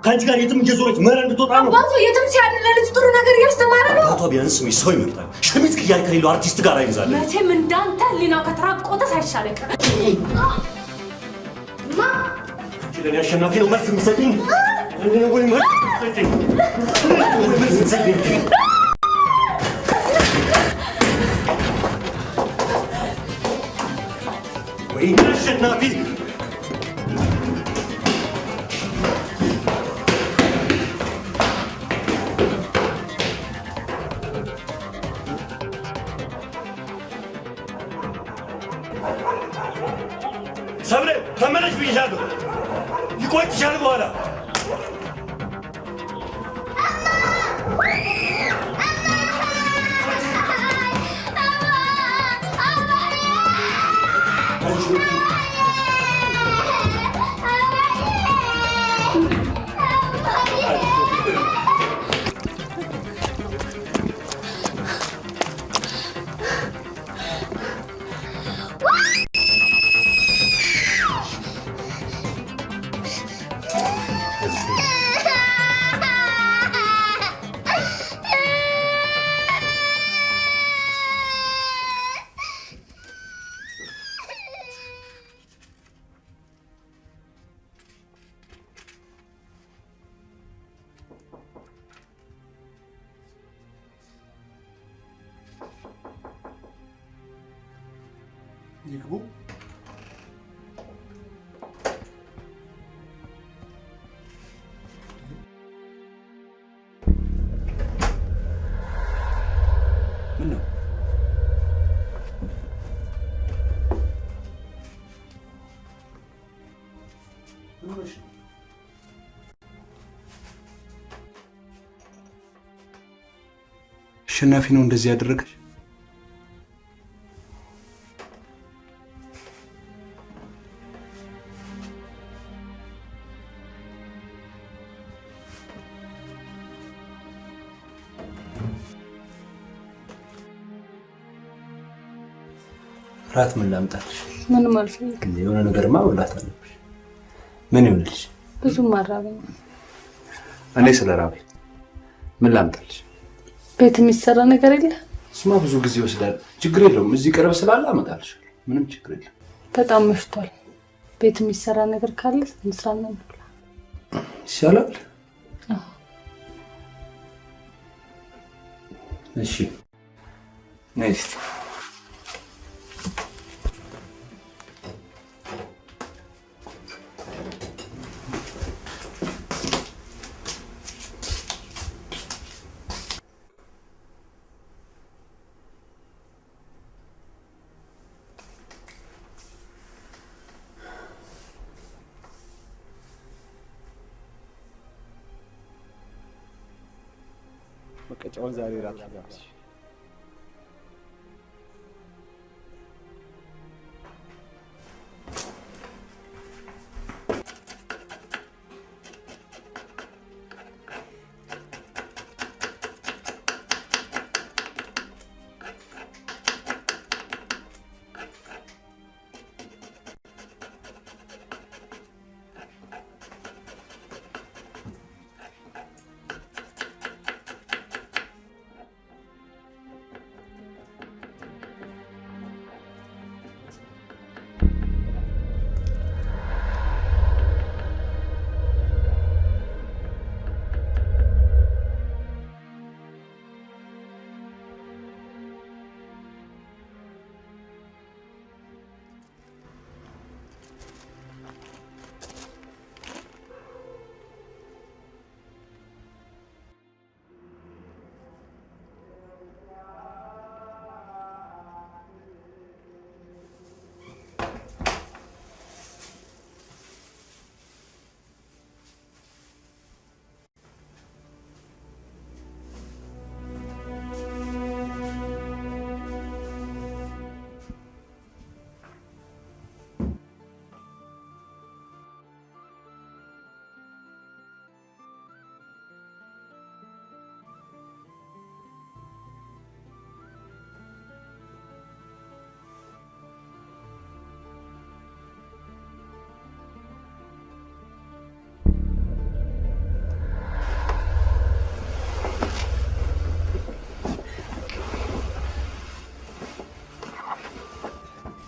ከአንቺ ጋር የትም እየዞረች መራ እንድትወጣ ነው። አባቱ የትም ሲያድር ለልጅ ጥሩ ነገር እያስተማረ ነው። አባቷ ቢያንስ ሰው ይመርጣል። ሸሚዝ ቅያሪ ከሌለው አርቲስት ጋር አይንዛለን። መቼም እንዳንተ ህሊናው ከተራቆተ ሳይሻል አይቀርም። አንቺ ለእኔ አሸናፊ ነው መልስ የሚሰጥኝ ወይ መልስ የሚሰጥኝ መልስ የሚሰጥኝ ወይ አሸናፊ ሰብሬ ተመለሽ ብዬሻለሁ። ይቆጭሻል በኋላ ይግቡ። ምን ነው? አሸናፊ ነው እንደዚህ ያደረገሽ? ራት ምን ላምጣልሽ? ምንም አልፈልግም። የሆነ ነገርማ መብላት አለብሽ። ምን ይሆንልሽ? ብዙም አራበኝ። እኔ ስለራበኝ ምን ላምጣልሽ? ቤት የሚሰራ ነገር የለ? እሱማ ብዙ ጊዜ ይወስዳል። ችግር የለውም። እዚህ ቅርብ ስላለ አመጣልሻለሁ። ምንም ችግር የለም። በጣም መሽቷል። ቤት የሚሰራ ነገር ካለ እንስራና እንብላ። ይሻላል? እሺ ነይስቲ። መቀጫውን ዛሬ ራት ጋብዝ።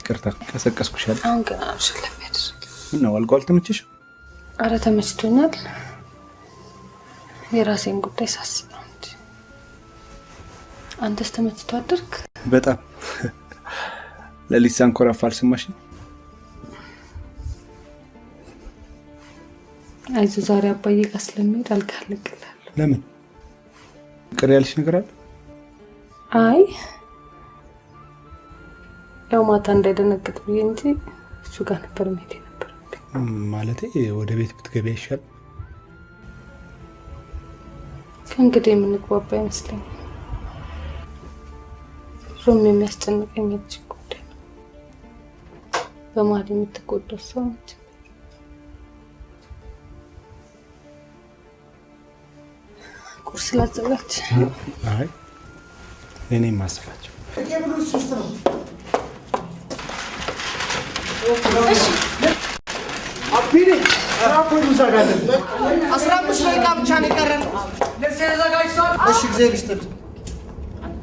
ይቅርታ ቀሰቀስኩሻል። አሁን ገና አልሸለም ያደርግ ምን ነው አልቋል? ተመቸሽ? አረ ተመችቶኛል። የራሴን ጉዳይ ሳስብ ነው እንጂ አንተስ ተመችቶ አደርክ? በጣም ለሊት ሳንኮራፋ አልሰማሽኝ? አይዞህ ዛሬ አባዬ ጋር ስለሚሄድ አልጋ አለቅልሃለሁ። ለምን? ቅር ያልሽ ነገር አለ? አይ ያው ማታ እንዳይደነግጥ ብዬ እንጂ እሱ ጋር ነበር መሄድ ነበር። ማለቴ ወደ ቤት ብትገቢ ይሻል። ከእንግዲህ የምንግባባ አይመስለኝም። ሮም የሚያስጨንቀኝ ልጅ ጉዳይ ነው። በመሀል የምትጎዳው ሰው ነች። ቁርስ ላዘጋጅ? አይ እኔ ማስፋቸው አቢኔ ራፖ ይዛጋለን 15 ደቂቃ ብቻ ነው የቀረን። ለዚህ ተዘጋጅቷል። እሺ እግዚአብሔር ይስጥልኝ።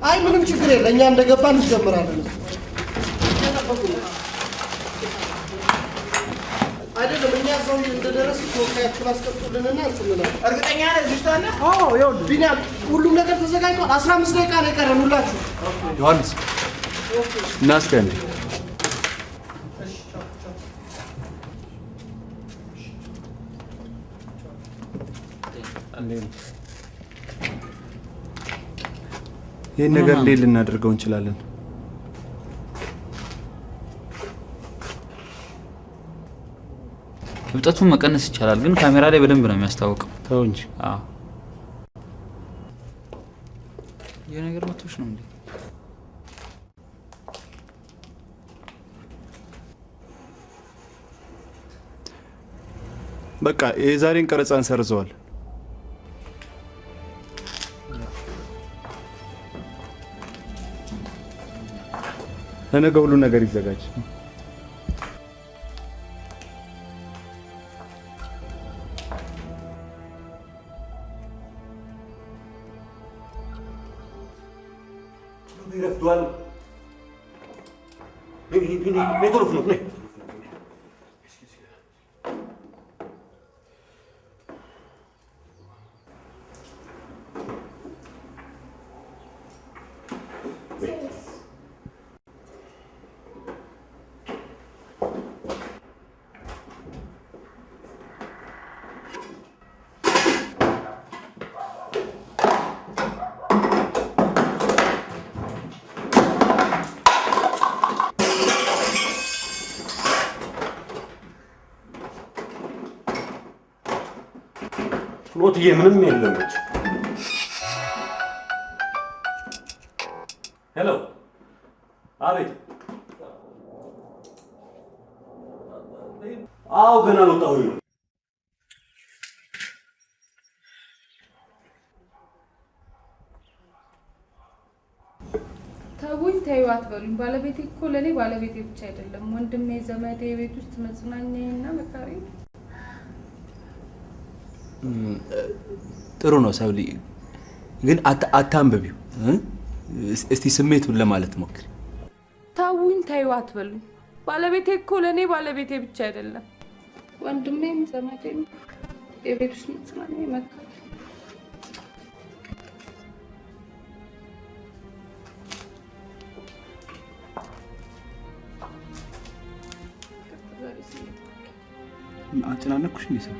አይ ምንም ችግር የለም። እኛ እንደገባን እንጀምራለን። አይደለም እኛ ሰው እንደደረስ ተወካያችሁን አስቀምጡልንና እንጥልና እርግጠኛ ነህ ልጅ ታለ? አዎ ይኸውልህ ቢኒያም ሁሉም ነገር ተዘጋጅቷል። 15 ደቂቃ ነው የቀረን ሁላችሁ። ዮሐንስ እናስከን ይህን ነገር እንዴት ልናደርገው እንችላለን? እብጠቱን መቀነስ ይቻላል፣ ግን ካሜራ ላይ በደንብ ነው የሚያስታውቀው። ተው እንጂ። አዎ ይሄ ነገር መጥቶሽ ነው እንዴ? በቃ የዛሬን ቀረጻ እንሰርዘዋል። ለነገ ሁሉ ነገር ይዘጋጅ። ይረፍዷል። ነይ ቶሎ ፍኖት ነይ። ፍኖትዬ ምንም የለም። ሄሎ፣ አቤት። አዎ ገና አልወጣሁኝ ነው። ተውኝ፣ ተይው አትበሉኝ። ባለቤቴ እኮ ለእኔ ባለቤቴ ብቻ አይደለም፣ ወንድሜ፣ ዘመዴ፣ የቤት ውስጥ መጽናኛዬና መካሪ። ጥሩ ነው ሰብሊ፣ ግን አታንብቢው። እስቲ ስሜቱን ለማለት ሞክሪ። ተውኝ፣ ተይው አትበሉኝ። ባለቤቴ እኮ ለእኔ ባለቤቴ ብቻ አይደለም፣ ወንድሜም፣ ዘመዴም፣ የቤት ውስጥ መጽናኛዬ መካሪ። አጨናነኩሽ እንዴ? ሰው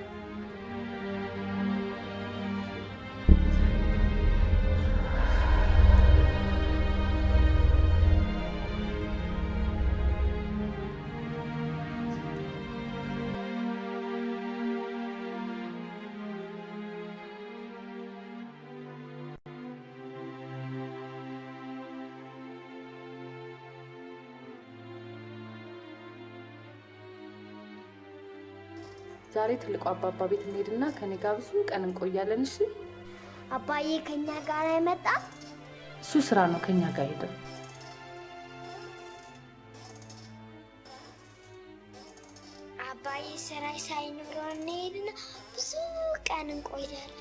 ዛሬ ትልቁ አባባ ቤት እንሄድና ከኔ ጋር ብዙ ቀን እንቆያለን። እሺ? አባዬ ከኛ ጋር አይመጣም? እሱ ስራ ነው፣ ከኛ ጋር ሄደ። አባዬ ስራ ሳይኖረው እንሄድና ብዙ ቀን እንቆያለን።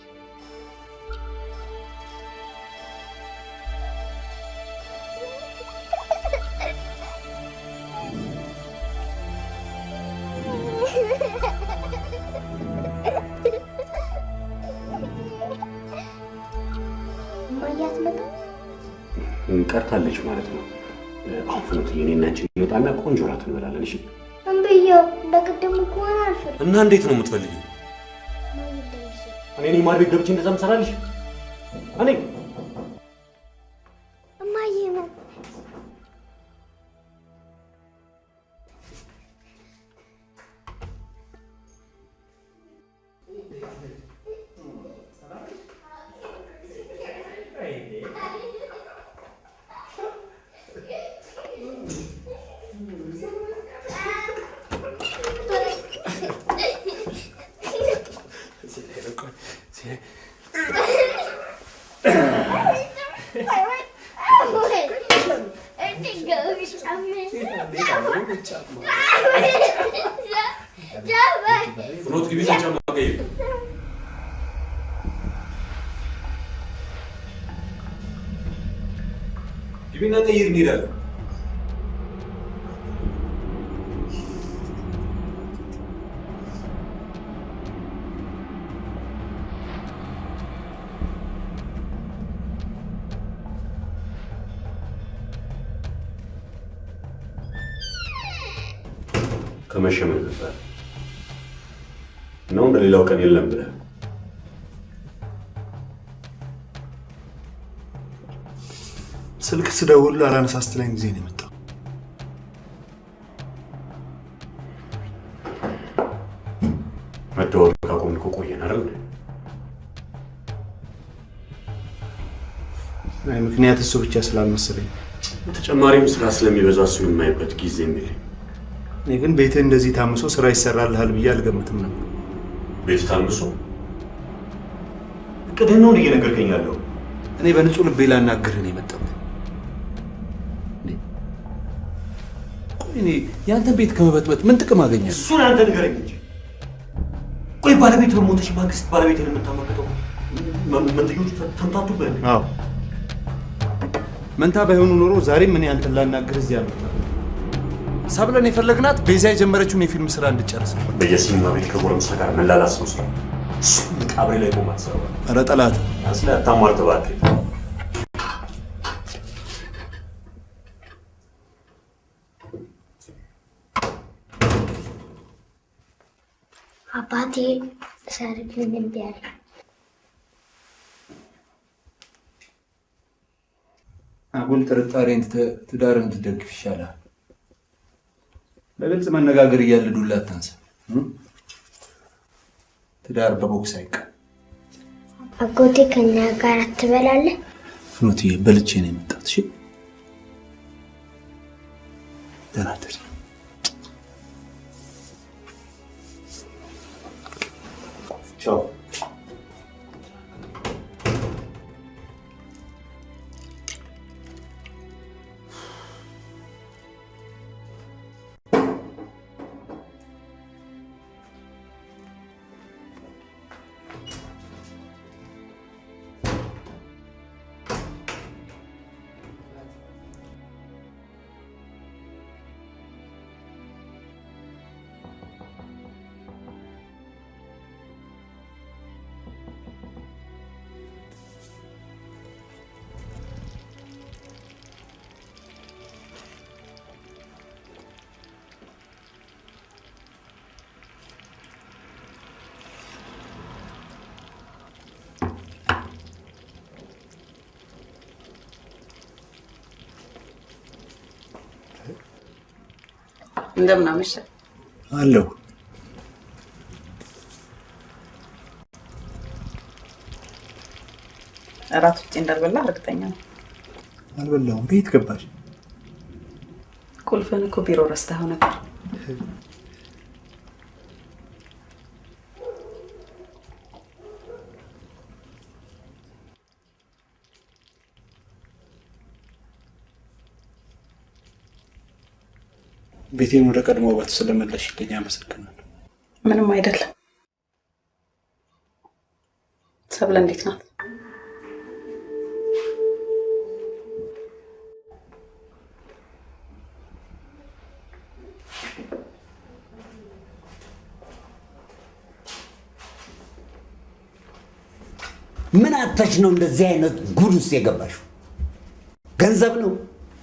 ቀርታለች ማለት ነው። አሁን ፍኖትዬ እኔና አንቺ እንወጣና ቆንጆ እራት እንበላለን። እሺ? እምብዬው እንደቅድሙ ከሆነ አልፈልግም። እና እንዴት ነው የምትፈልጊው? እኔ ማድረግ ገብቼ እንደዛ ምሰራልሽ? እኔ እማዬ ነው ፍኖት ግቢ ጫማ ቀይር። ግቢና ቀይር እንሄዳለን። ከመሸ ምን ነበር ነው እንደሌላው ቀን የለም ብለህ ስልክ ስደውል አላነሳ ስትለኝ ጊዜ ነው የመጣው። መደወል ካቆምን እኮ ቆየን አይደል? አይ ምክንያት እሱ ብቻ ስላልመሰለኝ በተጨማሪም ስራ ስለሚበዛ እሱን የማይበት ጊዜ የሚለኝ። እኔ ግን ቤትህ እንደዚህ ታምሶ ስራ ይሰራልሃል ብዬ አልገምትም ነበር። ቤት ታምሶ እቅድህን ነው እየነገርከኝ ያለው? እኔ በንጹህ ልቤ ላናግርህ ነው የመጣሁት። እኔ ያንተን ቤት ከመበጥበጥ ምን ጥቅም አገኛለሁ? እሱን አንተ ንገረኝ እንጂ። ቆይ ባለቤት በሞተች ማግስት ባለቤትን የምታመልከተው መንትዮቹ ተምታቱብህ? አዎ መንታ ባይሆኑ ኖሮ ዛሬም እኔ አንተን ላናግር እዚያ ነው። ሰብለን የፈለግናት ቤዛ የጀመረችውን የፊልም ስራ እንድጨርስ ነው። በየሲኒማ ቤት ከጎረምሳ ጋር መላላስ ነው ስራ። እሱን ቃብሬ ላይ ቆማ ትሰራዋ። ኧረ ጠላት አስለ አታሟርት እባክህ። አባቴ ሰርግን እምቢ አለ። አጉል ጥርጣሬን ትዳርን ትደግፍ ይሻላል። በግልጽ መነጋገር እያለ ዱላ አታንሳ። ትዳር በቦክስ አይቀር። አጎቴ ከኛ ጋር አትበላለህ? ፍኑትዬ በልቼ ነው የመጣሁት። እሺ ደህና እደር። ቻው። እንደምን አመሸህ? አለሁ። እራት ውጭ እንዳልበላ እርግጠኛ ነው። አልበላሁም። ቤት ገባሽ? ቁልፍን እኮ ቢሮ ረስተኸው ነበር። ቤቴን ወደ ቀድሞ ውበት ስለመለስሽልኝ አመሰግናለሁ። ምንም አይደለም። ሰብለ እንዴት ናት? ምን አተሽ ነው እንደዚህ አይነት ጉድ ውስጥ የገባሽው? ገንዘብ ነው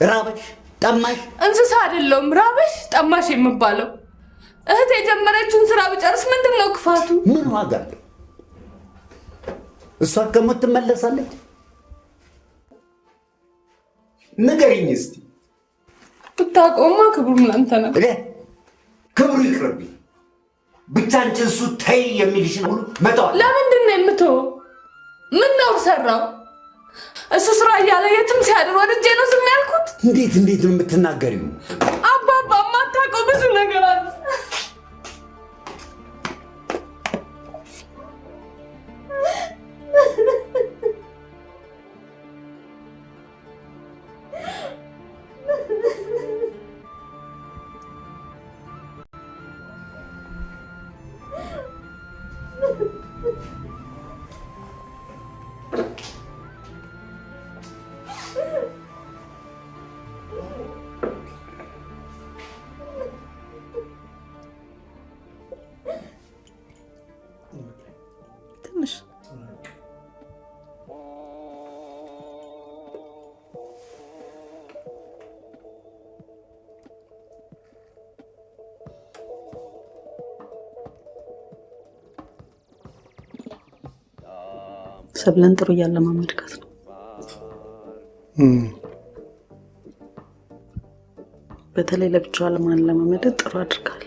ራበሽ ጠማሽ? እንስሳ አይደለሁም ራበሽ ጠማሽ የምባለው። እህት የጀመረችውን ስራ ብጨርስ ምንድን ነው ክፋቱ? ምን ዋጋ አለው? እሷ ከሞት ትመለሳለች? ንገሪኝ እስቲ። ብታውቀውማ ክብሩም ላንተ ነው። ክብሩ ይቅርብኝ። ብቻ አንቺ እሱ ተይ የሚልሽን ሁሉ መተዋል። ለምንድን ነው የምትወው? ምን ነው ሰራው? እሱ ስራ እያለ የትም ሲያድር ወድጄ ነው ዝም ያልኩት። እንዴት ነው የምትናገሪው? አባባ የማታውቀው ብዙ ነገር አለ። ሰብለን ጥሩ እያለማመድካት ነው። በተለይ ለብቻዋ ለማለማመድ ጥሩ አድርጋል።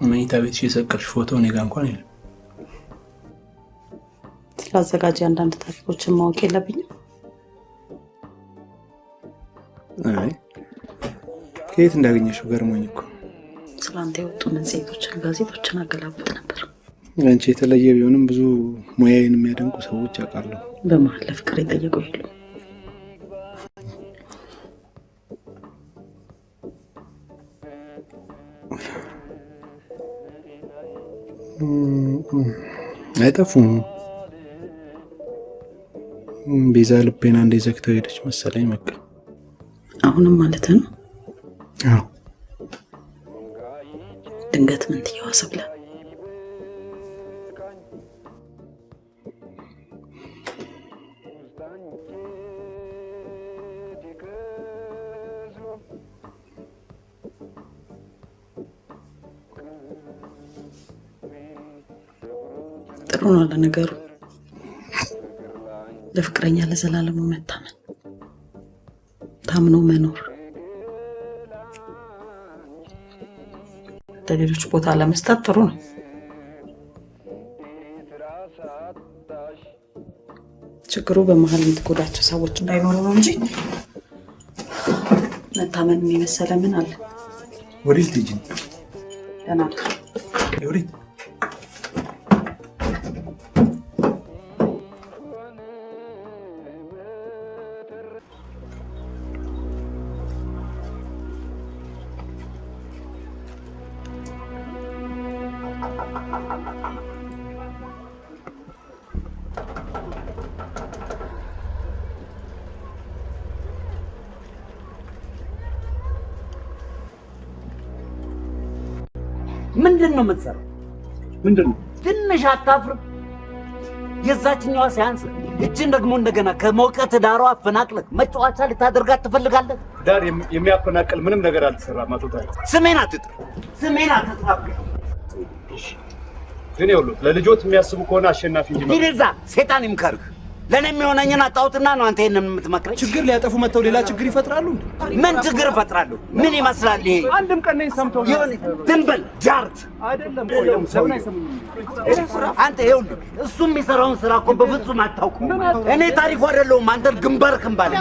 መኝታ ቤት የሰቀልሽ ፎቶ እኔ ጋር እንኳን የለም። ስላዘጋጀ አንዳንድ ታሪኮችን ማወቅ የለብኝም? አይ ከየት እንዳገኘሽው ገርሞኝ እኮ። ስላንተ የወጡ መጽሔቶችን፣ ጋዜጦችን አገላብጥ ነበር። አንቺ የተለየ ቢሆንም ብዙ ሙያዬን የሚያደንቁ ሰዎች አውቃለሁ። በመሀል ለፍቅር የጠየቁ የሉ? አይጠፉም። ቤዛ ልቤና እንደ ዘግተው ሄደች መሰለኝ። በቃ አሁንም ማለት ነው? አዎ። ድንገት ምን ትየዋሰ ብላ ጥሩ ነው ለነገሩ። ለፍቅረኛ ለዘላለሙ መታመን፣ ታምኖ መኖር፣ ለሌሎች ቦታ ለመስጠት ጥሩ ነው። ችግሩ በመሀል የምትጎዳቸው ሰዎች እንዳይኖሩ ነው እንጂ መታመን የመሰለ ምን አለ? ወዴት ልጅ ደህና ወዴት? ምንድነው የምትሰራው? ምንድነው? ትንሽ አታፍርም? የዛችኛዋ ሲያንስ እችን ደግሞ እንደገና ከሞቀት ዳሯ አፈናቅለህ መጫወቻ ልታደርጋት ትፈልጋለህ? ዳር የሚያፈናቅል ምንም ነገር አልተሰራም። አቶ ታዬ ስሜን አትጥራ፣ ስሜን አትጥራ። ግን ይኸውልህ ለልጆት የሚያስቡ ከሆነ አሸናፊ እንጂ ይልዛ ሴጣን ይምከርህ። ለኔ የሚሆነኝን አጣውትና ነው አንተ ይሄንን የምትመክረኝ? ችግር ሊያጠፉ መተው ሌላ ችግር ይፈጥራሉ። ምን ችግር ይፈጥራሉ? ምን ይመስላል ይሄ? አንድም ቀን ነኝ ሰምተው ይሁን ድንበል ጃርት አይደለም። አንተ ይኸውልህ እሱ የሚሰራውን ስራ እኮ በፍጹም አታውቅም። እኔ ታሪኩ አይደለሁም። አንተ ግንባር ክንባል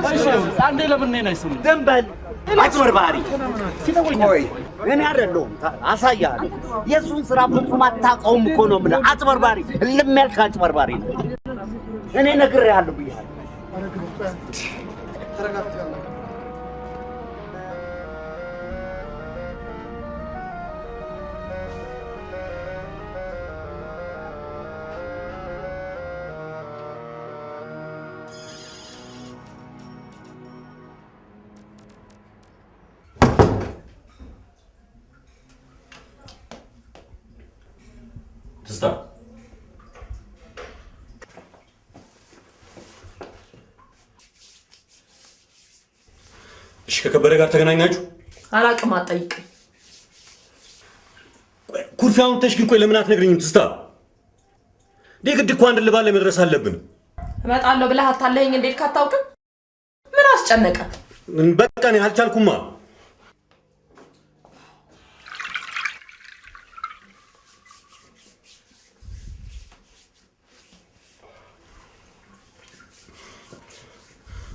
አንዴ ለምን ነኝ አይሰሙ ድንበል አጭበርባሪ። ቆይ እኔ አይደለሁም አሳያለሁ። የእሱን ስራ ፍጹም አታውቀውም እኮ ነው የምልህ። አጭበርባሪ እልም ያልክ አጭበርባሪ ነው። እኔ ነግሬሃለሁ ብያለሁ። ትስታ እሺ፣ ከከበደ ጋር ተገናኛችሁ? አላቅም፣ አትጠይቅኝ። ኩርፊያውን ተሽ ግን ቆይ ለምን አትነግረኝም? ትስታ ግድ እኮ አንድ ልባል ላይ መድረስ አለብን። እመጣለሁ ብለህ አታለኸኝ እንዴት ካታውቅም? ምን አስጨነቀ? በቃ እኔ አልቻልኩማ።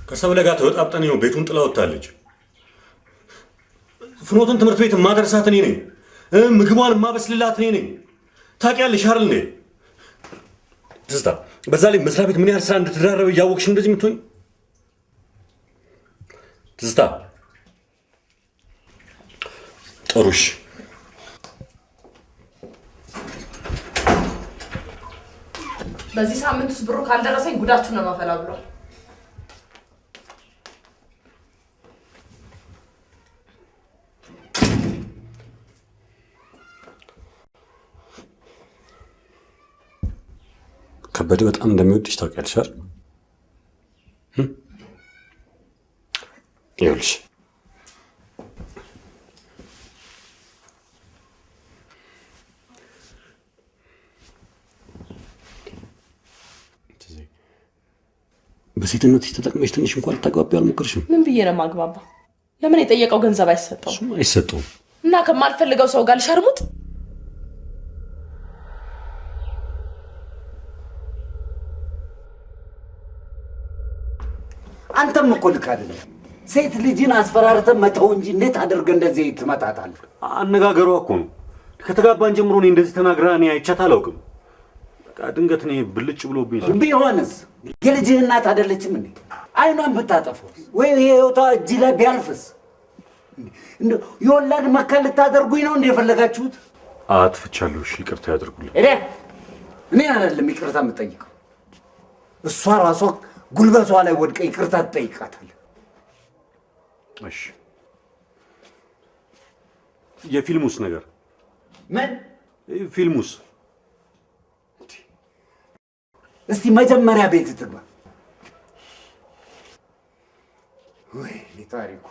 ከሰብለ ጋር ተወጣብጠን ነው ቤቱን ጥላ ወጣለች። ፍኖትን ትምህርት ቤት ማደርሳት እኔ ነኝ። ምግቧን ማበስልላት እኔ ነኝ። ታውቂያለሽ አይደል እንዴ? ትዝታ፣ በዛ ላይ መስሪያ ቤት ምን ያህል ስራ እንደተደራረበ እያወቅሽ እንደዚህ የምትሆኝ? ትዝታ፣ ጥሩሽ በዚህ ሳምንት ውስጥ ብሩ ካልደረሰኝ ጉዳችሁ ነው ማፈላ ብሏል። ከበደ በጣም እንደሚወድሽ ታውቂያለሽ አይደል? ይኸውልሽ በሴትነትሽ ተጠቅመሽ ትንሽ እንኳን ልታግባቢው አልሞከርሽም? ምን ብዬ ነው የማግባባው? ለምን የጠየቀው ገንዘብ አይሰጠውም? አይሰጠውም። እና ከማልፈልገው ሰው ጋር ልሸርሙጥ? አንተም እኮ ልክ አይደለም። ሴት ልጅን አስፈራርተህ መተው እንጂ እንዴት አድርገህ እንደዚህ ትመታታለህ? አነጋገሯ እኮ ነው። ከተጋባን ጀምሮ እኔ እንደዚህ ተናግራ እኔ አይቻት አላውቅም። በቃ ድንገት እኔ ብልጭ ብሎብኝ ቢሆንስ የልጅህ እናት አይደለችም እንዴ? አይኗን ብታጠፈው ወይ ህይወቷ እጅ ላይ ቢያልፍስ? የወላድ መካን ልታደርጉኝ ነው እንደ የፈለጋችሁት? አጥፍቻለሁ። እሺ ይቅርታ ያድርጉልኝ። እኔ አይደለም ይቅርታ የምጠይቀው፣ እሷ ራሷ ጉልበቷ ላይ ወድቀ ይቅርታ ትጠይቃታለህ። እሺ የፊልሙስ ነገር ምን? ፊልሙስ? እስቲ መጀመሪያ ቤት ትግባ። ወይ ታሪኩ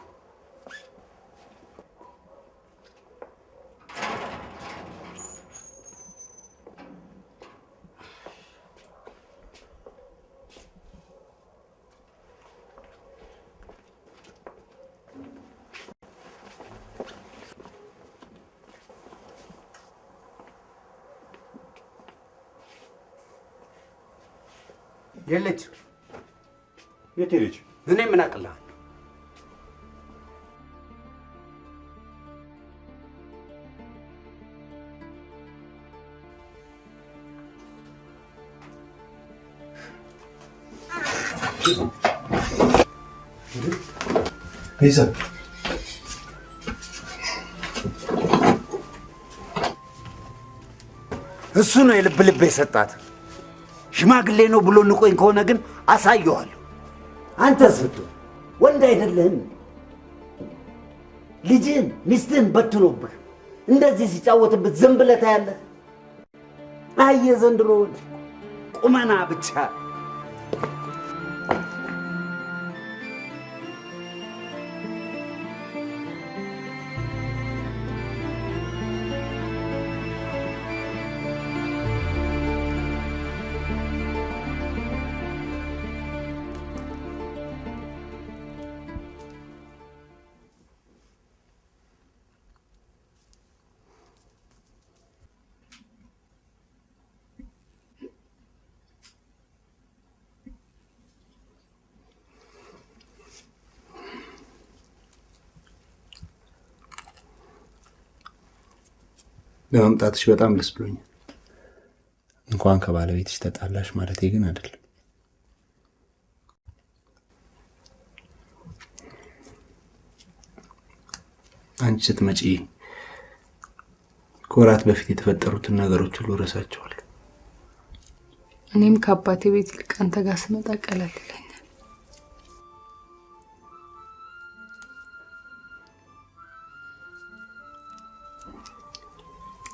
የለች። የት ሄደች? እኔ ምን አቅልሃለሁ? ቤዛ እሱ ነው የልብ ልብ የሰጣት። ሽማግሌ ነው ብሎ ንቆኝ ከሆነ ግን አሳየዋለሁ። አንተ ስቱ ወንድ አይደለህም። ልጅህን ሚስትህን በትኖብህ እንደዚህ ሲጫወትብህ ዝም ብለህ ታያለህ? አየህ ዘንድሮ ቁመና ብቻ። በመምጣትሽ በጣም ደስ ብሎኛል። እንኳን ከባለቤትሽ ተጣላሽ ማለቴ ግን አይደለም። አንቺ ስትመጪ ከወራት በፊት የተፈጠሩትን ነገሮች ሁሉ ረሳቸዋለሁ። እኔም ከአባቴ ቤት ይልቅ አንተ ጋር ስመጣ ቀለል ይለኛል።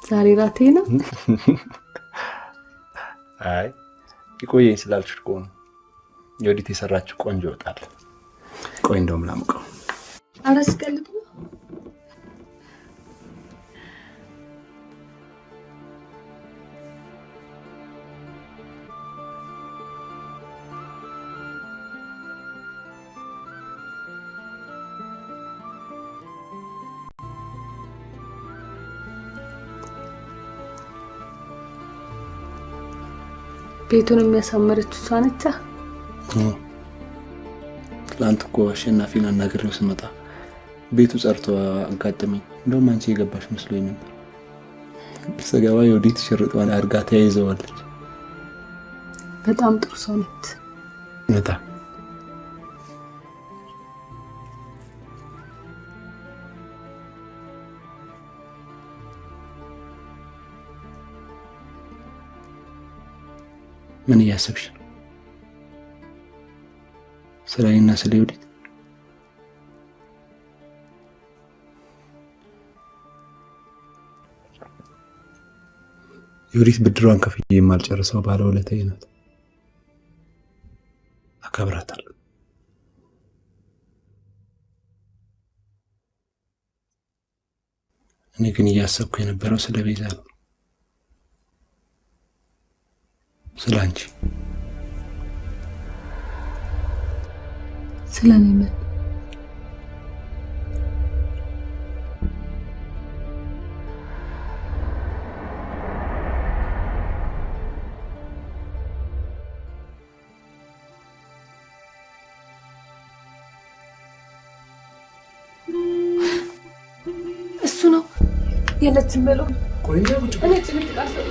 ዛሬ ራቴ ነው። አይ ይቆየኝ ስላልሽ እኮ ነው። የወዲት የሰራችው ቆንጆ ወጣል። ቆይ እንደውም ላምቀው። አረስቀልድ ነው። ቤቱን የሚያሳምረችው እሷ ነች። ትላንት እኮ አሸናፊን አናግሬው ስመጣ ቤቱ ጸርቶ አጋጠመኝ። እንደውም አንቺ የገባሽ መስሎኝ ነበር። ስገባ የወዲት ሽርጧን አድርጋ ተያይዘዋለች። በጣም ጥሩ ሰው ነች። በጣም ምን እያሰብሽ ነው? ስለኔና ስለ ወዲት? የወዲት ብድሯን ከፍዬ የማልጨርሰው ባለውለታዬ ናት። አከብራታለሁ። እኔ ግን እያሰብኩ የነበረው ስለ ቤዛ ነው። ስላንቺ ስለኔ ምን? የለችም በለው። ቆይ እኔ ጭንቅ ቃሰው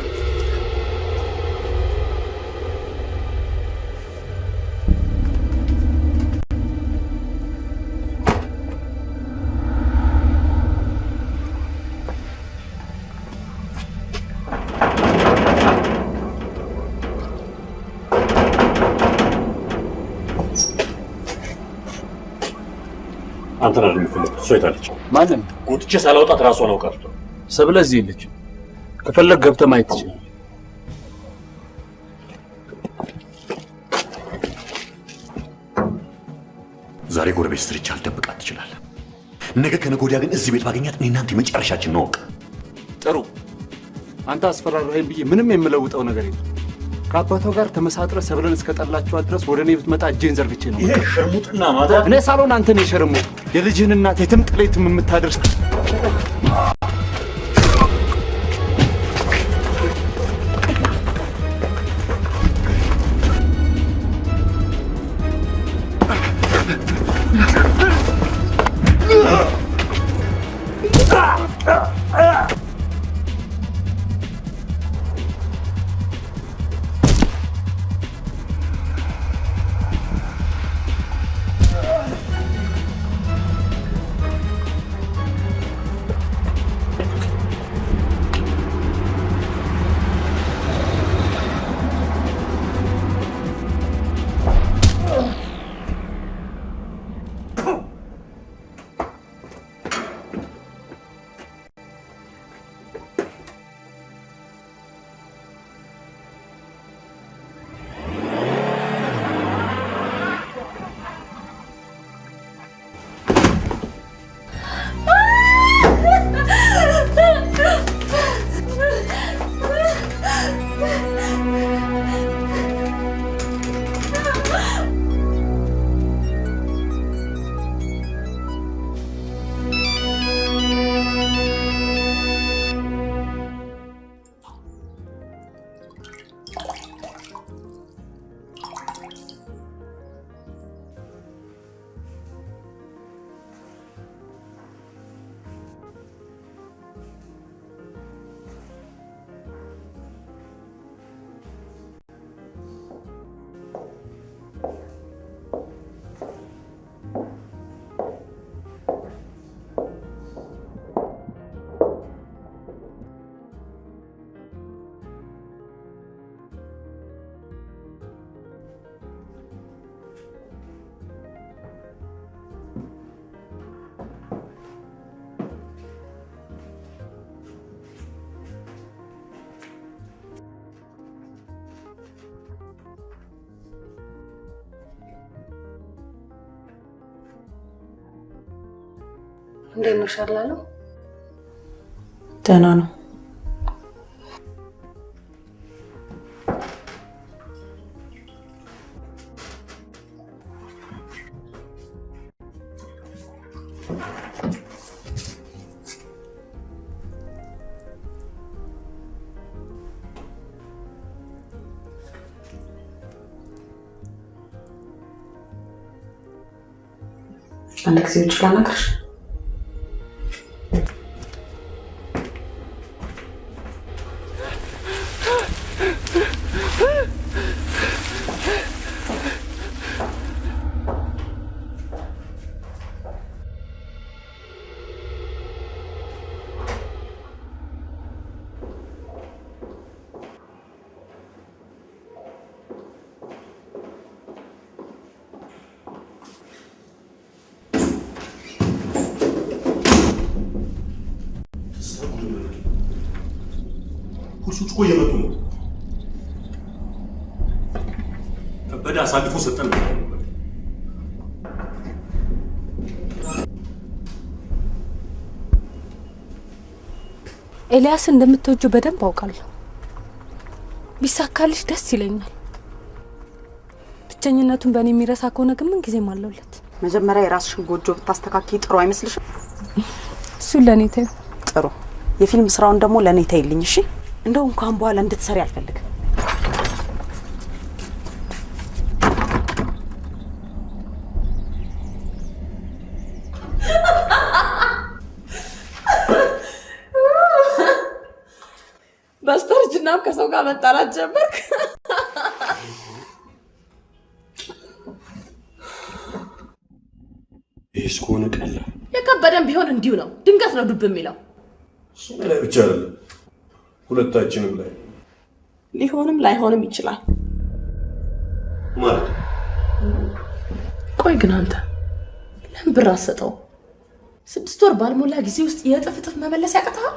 አንተና ለምፈልግ እሷ የታለች? ማንም ጎትቼ ሳላውጣት ራሷን አውቃለች። ሰብለ እዚህ የለች። ከፈለግ ገብተህ ማየት ትችላለህ። ዛሬ ጎረቤት ስትርቻ አልደብቃት ትችላለህ። ነገ ከነገ ወዲያ ግን እዚህ ቤት ባገኛት እኔ እናንተ የመጨረሻችን ነው። ጥሩ። አንተ አስፈራራኸኝ ብዬ ምንም የምለውጠው ነገር የለም። ከአባቷ ጋር ተመሳጥረ ሰብለን እስከጠላችኋት ድረስ ወደ እኔ ብትመጣ እጄን ዘርግቼ ነው። ይሄ ሸርሙጥና ማታ እኔ ሳሎን አንተ ነህ የሸርሙጥ የልጅህን እናት የትም ጥሌትም የምታደርስ እንዴት ነው ሻላለው? ደህና ነው። አንድ ጊዜ ውጭ ላናግርሽ። ፖሊሶች እኮ እየመጡ ነው። ከበደ አሳልፎ ሰጠን። ኤልያስ እንደምትወጂው በደንብ አውቃለሁ። ቢሳካልሽ ደስ ይለኛል። ብቸኝነቱን በእኔ የሚረሳ ከሆነ ግን ምን ጊዜም አለውለት። መጀመሪያ የራስሽን ጎጆ ብታስተካክይ ጥሩ አይመስልሽም? እሱን ለኔ ተይው። ጥሩ። የፊልም ስራውን ደግሞ ለኔ ተይልኝ እሺ? እንደው እንኳን በኋላ እንድትሰሪ አልፈልግም። ጋር መጣላት ጀመርክ? ይህስ ከሆነ ቀላል የከበደን ቢሆን እንዲሁ ነው። ድንገት ነው ዱብ የሚለው። እሱ ላይ ብቻ አይደለም፣ ሁለታችንም ላይ ሊሆንም ላይሆንም ይችላል ማለት። ቆይ ግን አንተ ለምን ብር አትሰጠው? 6 ወር ባልሞላ ጊዜ ውስጥ የእጥፍ መመለስ ያቅታል?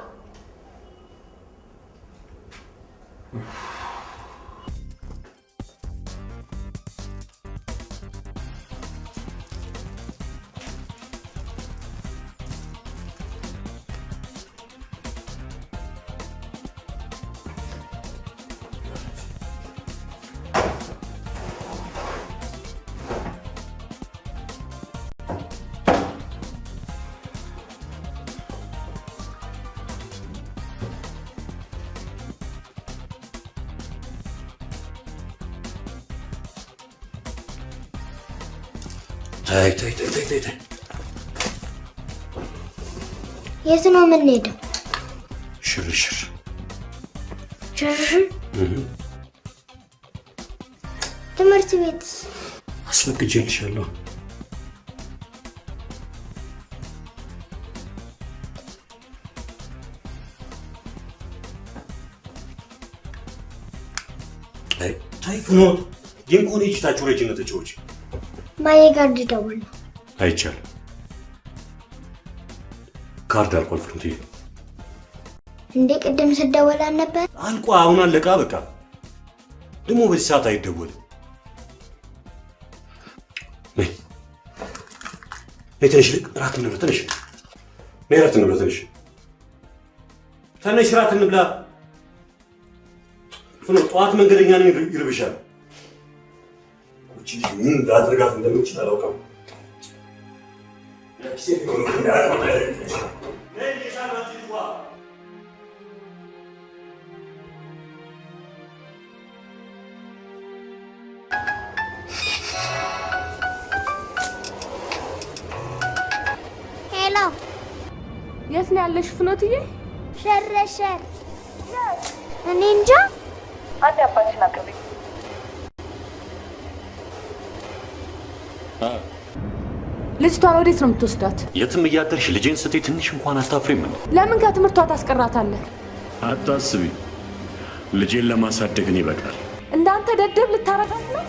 ተይ የት ነው የምንሄደው? ሽርሽር ሽርሽር? ትምህርት ቤት አስፈቅጄልሻለሁ። ተይ ፍኖት፣ የንቆን ይችታችሁ ረጅነት ተጫዎች ማዬ ጋር እንድደውል ነው። አይቻልም። ካርድ አልቋል ፍኖት። እንዴ ቅድም ስደወል አልነበር? አልቋ፣ አሁን አለቃ። በቃ ደግሞ በዚህ ሰዓት አይደወልም። ነይ ትንሽ ልቅ እራት እንብላ። ትንሽ ነይ እራት እንብላ። ትንሽ እራት እንብላ። ፍኖት ጠዋት መንገደኛ ነኝ ይርብሻል። ምን ላድርጋት እንደምችል አላውቅም። ሄሎ፣ የት ነው ያለሽ ፍኖትዬ? ሸረሸር። እኔ እንጃ። አንድ አባትሽን አቅርቢ። ልጅቷን ወዴት ነው የምትወስዳት? የትም እያደርሽ ልጄን ስትይ ትንሽ እንኳን አታፍሪም? ለምን ከትምህርቷ ታስቀራታለህ? አታስቢ፣ ልጄን ለማሳደግ እኔ ይበቃል። እንዳንተ ደደብ ልታረጋት ነው?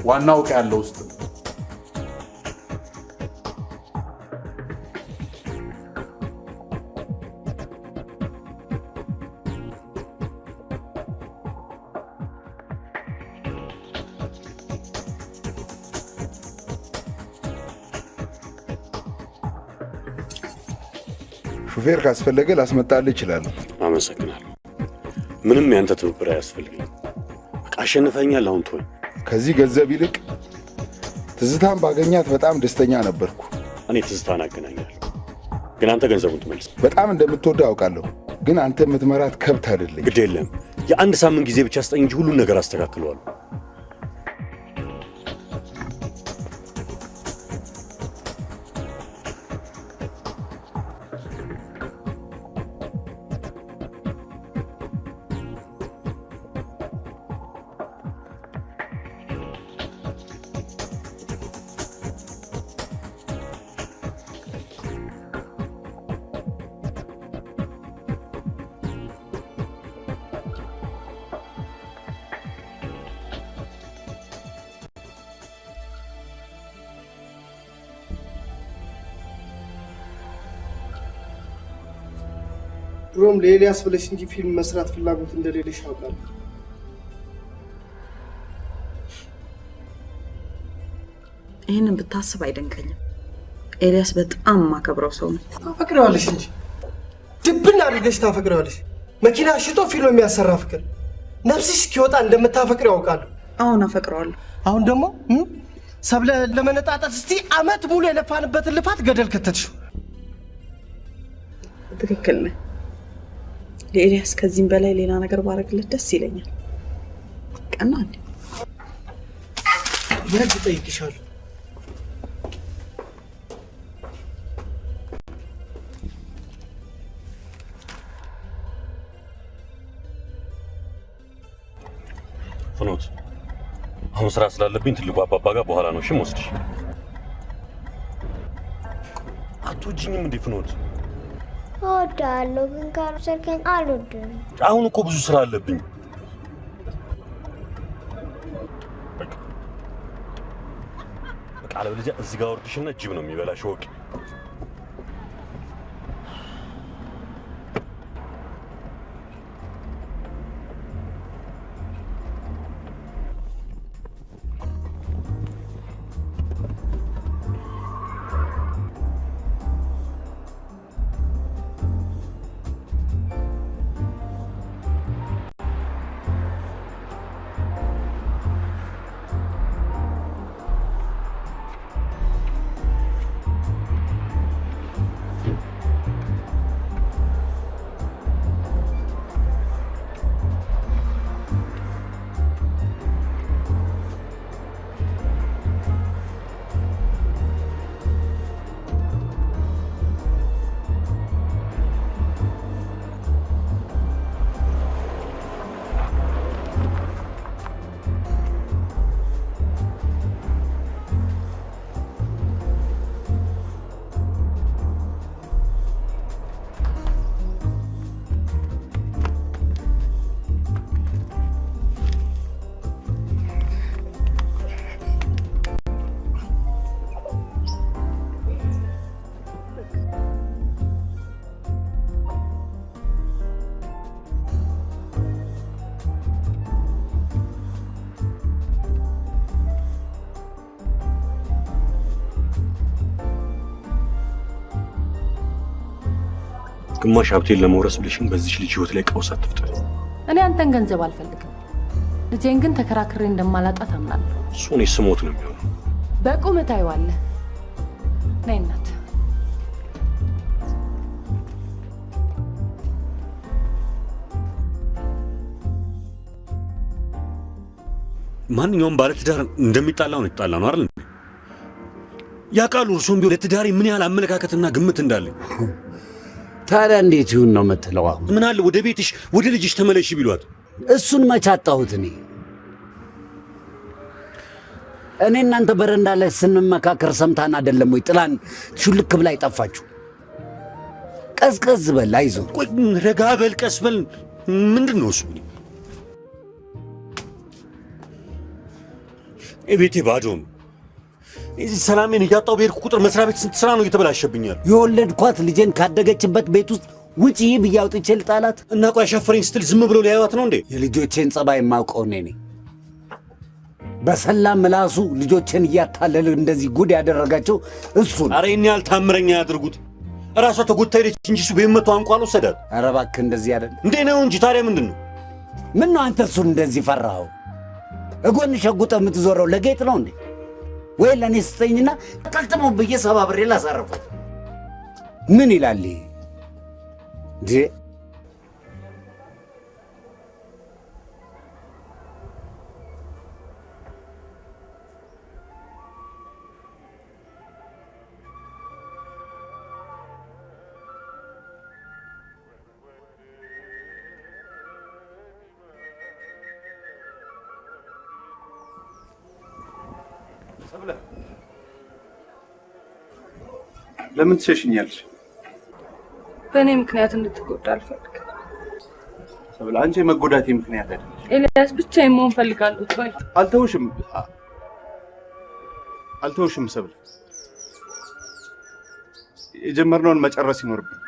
ዋናው ዕቃ ያለው ውስጥ ነው። ሹፌር ካስፈለገ ላስመጣልህ እችላለሁ። አመሰግናለሁ። ምንም ያንተ ትብብር አያስፈልግም። በቃ አሸንፈኛል። አሁን ተወኝ። ከዚህ ገንዘብ ይልቅ ትዝታን ባገኛት በጣም ደስተኛ ነበርኩ። እኔ ትዝታን አገናኛለሁ፣ ግን አንተ ገንዘቡን ትመልስ። በጣም እንደምትወደው አውቃለሁ፣ ግን አንተ የምትመራት ከብት አይደለኝ። ግድ የለም፣ የአንድ ሳምንት ጊዜ ብቻ ስጠኝ እንጂ ሁሉን ነገር አስተካክለዋለሁ። ድሮም ለኤልያስ ብለሽ እንጂ ፊልም መስራት ፍላጎት እንደሌለሽ አውቃለሁ። ይህንን ብታስብ አይደንቀኝም። ኤልያስ በጣም ማከብረው ሰው ነው። ታፈቅረዋለሽ እንጂ ድብን አድርገሽ ታፈቅረዋለሽ። መኪና ሽጦ ፊልም የሚያሰራ ፍቅር ነፍስሽ እስኪወጣ እንደምታፈቅረው አውቃለሁ። አሁን አፈቅረዋለሁ። አሁን ደግሞ ሰብለ ለመነጣጠል እስቲ አመት ሙሉ የለፋንበትን ልፋት ገደል ከተትሽው። ትክክል ነህ። ለኤልያስ ከዚህም በላይ ሌላ ነገር ባረግለት ደስ ይለኛል። ቀና እንዴ በህግ ጠይቅሻለሁ። ፍኖት፣ አሁን ስራ ስላለብኝ ትልቁ አባባ ጋር በኋላ ነው። እሺ ወስድሽ። አትወጂኝም እንዴ ፍኖት? እወዳለሁ፣ ግን ካልወሰድከኝ አልወድም። አሁን እኮ ብዙ ስራ አለብኝ። በቃ አለበለዚያ እዚህ ጋር ወርድሽና ጅብ ነው የሚበላሽ። ወቂ ግማሽ ሀብቴን ለመውረስ ብለሽም በዚች ልጅ ህይወት ላይ ቀውስ አትፍጠሪ። እኔ አንተን ገንዘብ አልፈልግም። ልጄን ግን ተከራክሬ እንደማላጣት አምናለሁ። እሱ እኔ ስሞት ነው የሚሆነው። በቁም ታይዋለህ። ነይ እናት። ማንኛውም ባለትዳር እንደሚጣላው ነው ይጣላ ነው አይደል? ያውቃሉ እርሶም ቢሆን ለትዳሬ ምን ያህል አመለካከትና ግምት እንዳለኝ። ታዲያ እንዴት ይሁን ነው የምትለው? አሁን ምን አለ ወደ ቤትሽ ወደ ልጅሽ ተመለሽ ቢሏት? እሱን መች አጣሁት እኔ እናንተ በረንዳ ላይ ስንመካከር ሰምታን አይደለም ወይ ጥላን ሹልክ ብላ ይጠፋችሁ? ቀዝቀዝ በል፣ አይዞህ። ቆይ ረጋ በል፣ ቀስ በል። ምንድን ነው እሱ? ቤቴ ባዶ ነው። እዚህ ሰላሜን እያጣሁ በሄድኩ ቁጥር መስሪያ ቤት ስንት ስራ ነው እየተበላሸብኛል። የወለድኳት ልጄን ካደገችበት ቤት ውስጥ ውጪ ብዬ አውጥቼ ልጣላት እና ቆይ አሻፈረኝ ስትል ዝም ብሎ ሊያዩት ነው እንዴ? የልጆቼን ጸባይ የማውቀው እኔ ነኝ። በሰላም ምላሱ ልጆቼን እያታለለ እንደዚህ ጉድ ያደረጋቸው እሱ ነው። ኧረ ይህን ያህል ታምረኛ ያድርጉት። ራሷ ተጎታ ሄደች እንጂ እሱ በመቶ አንቋ አልወሰዳት። ኧረ እባክህ እንደዚህ አይደል እንዴ ነው እንጂ ታዲያ ምንድን ነው? ምን ነው አንተ እሱን እንደዚህ ፈራኸው? እጎን ሸጉጠህ የምትዞረው ለጌጥ ነው እንዴ? ወይ ለእኔ ስጠኝና ጠልጥሞ ብዬ ሰባብሬ ላሳረፉት ምን ይላል እንዴ? ለምን ትሸሽኛለሽ? በእኔ ምክንያት እንድትጎዳ አልፈልግም። ሰብለ አንቺ የመጎዳቴ ምክንያት አይደለም። ኤልያስ ብቻዬን መሆን ፈልጋለሁ። ተወኝ። አልተውሽም ሰብለ። የጀመርነውን መጨረስ ይኖርብን።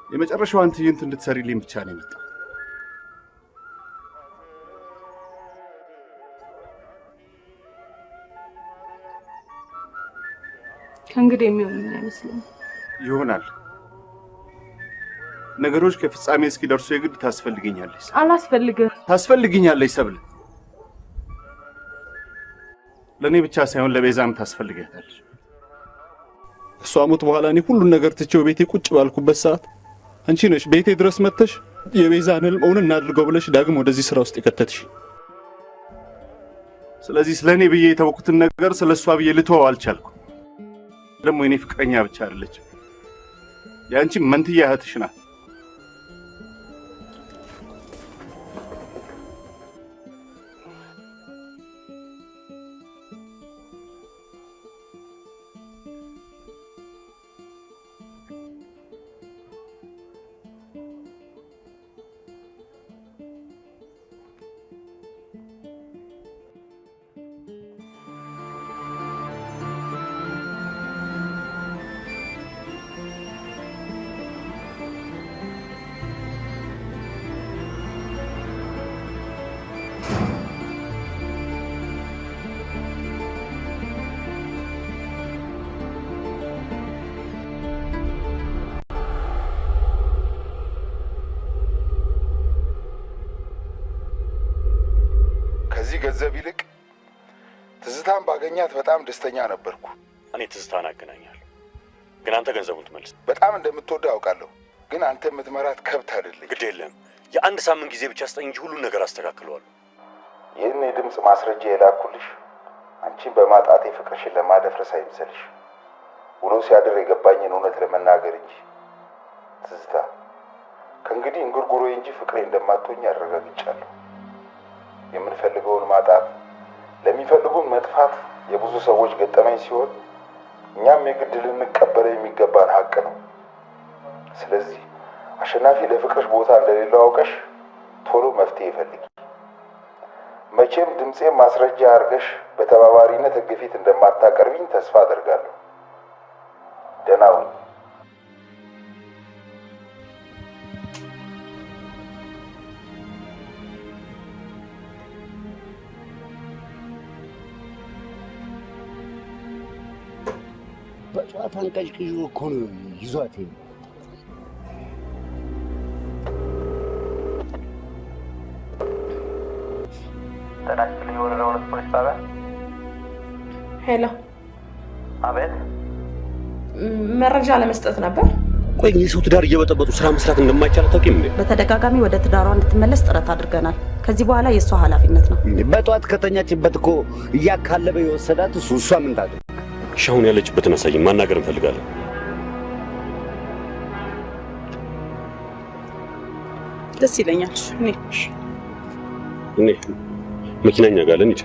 የመጨረሻዋን ትዕይንት እንድትሰሪልኝ ብቻ ነው የመጣው። ከእንግዲህ የሚሆን አይመስለኝም። ይሆናል። ነገሮች ከፍጻሜ እስኪደርሱ የግድ ታስፈልገኛለሽ። አላስፈልግም። ታስፈልገኛለሽ ሰብለ። ለእኔ ብቻ ሳይሆን ለቤዛም ታስፈልጋታለሽ። እሷ ሞት በኋላ እኔ ሁሉን ነገር ትቼው ቤቴ ቁጭ ባልኩበት ሰዓት አንቺ ነሽ ቤቴ ድረስ መጥተሽ የቤዛን ህልም እውን እናድርገው ብለሽ ዳግም ወደዚህ ስራ ውስጥ የከተትሽ። ስለዚህ ስለኔ ብዬ የተወኩትን ነገር ስለሷ ብዬ ልተወው አልቻልኩም። ደግሞ የኔ ፍቅረኛ ብቻ አይደለችም፣ ያንቺ መንትያ እህትሽ ናት። ከዚህ ገንዘብ ይልቅ ትዝታን ባገኛት በጣም ደስተኛ ነበርኩ። እኔ ትዝታን አገናኛለሁ፣ ግን አንተ ገንዘቡን ትመልስ። በጣም እንደምትወደው አውቃለሁ፣ ግን አንተ የምትመራት ከብት አይደለች። ግድ የለም፣ የአንድ ሳምንት ጊዜ ብቻ ስጠኝ እንጂ ሁሉን ነገር አስተካክለዋለሁ። ይህን የድምፅ ማስረጃ የላኩልሽ አንቺን በማጣቴ ፍቅርሽን ለማደፍረስ አይምሰልሽ። ውሎ ሲያድር የገባኝን እውነት ለመናገር እንጂ ትዝታ ከእንግዲህ እንጉርጉሮዬ እንጂ ፍቅሬ እንደማትሆኝ አረጋግጫለሁ። የምንፈልገውን ማጣት ለሚፈልጉን መጥፋት የብዙ ሰዎች ገጠመኝ ሲሆን እኛም የግድ ልንቀበለው የሚገባን ሀቅ ነው። ስለዚህ አሸናፊ ለፍቅርሽ ቦታ እንደሌለው አውቀሽ ቶሎ መፍትሄ ፈልጊ። መቼም ድምፄን ማስረጃ አድርገሽ በተባባሪነት ሕግ ፊት እንደማታቀርቢኝ ተስፋ አደርጋለሁ። ደህና ሁኚ። በጨዋታ አንቀዥቅዥ እኮ ነው ይዟት ተናክል የወረዳ ሁለት ፖሊስ ጣቢያ። ሄሎ። አቤት። መረጃ ለመስጠት ነበር። ቆይ የሰው ትዳር እየበጠበጡ ስራ መስራት እንደማይቻል አታውቂም እንዴ? በተደጋጋሚ ወደ ትዳሯ እንድትመለስ ጥረት አድርገናል። ከዚህ በኋላ የእሷ ኃላፊነት ነው። በጠዋት ከተኛችበት እኮ እያካለበ የወሰዳት እሷ ምን ታድርግ? እሺ አሁን ያለችበትን አሳይኝ፣ ማናገር እንፈልጋለን። ደስ ይለኛል። እኔ መኪናኛ ጋር እንሂድ።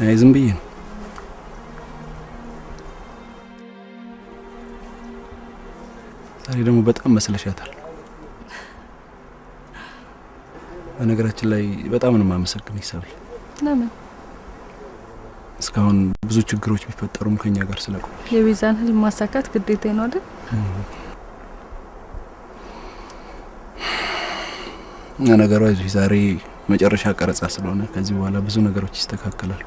አይ ዝም ብዬ ነው። ዛሬ ደግሞ በጣም መስለሻታል። በነገራችን ላይ በጣም ነው የማመሰግንሽ ሰብል። ለምን? እስካሁን ብዙ ችግሮች ቢፈጠሩም ከኛ ጋር ስለቆየ የቤዛን ህልም ማሳካት ግዴታ ነው አይደል? ነገሩ አይዞሽ ዛሬ መጨረሻ ቀረጻ ስለሆነ ከዚህ በኋላ ብዙ ነገሮች ይስተካከላሉ።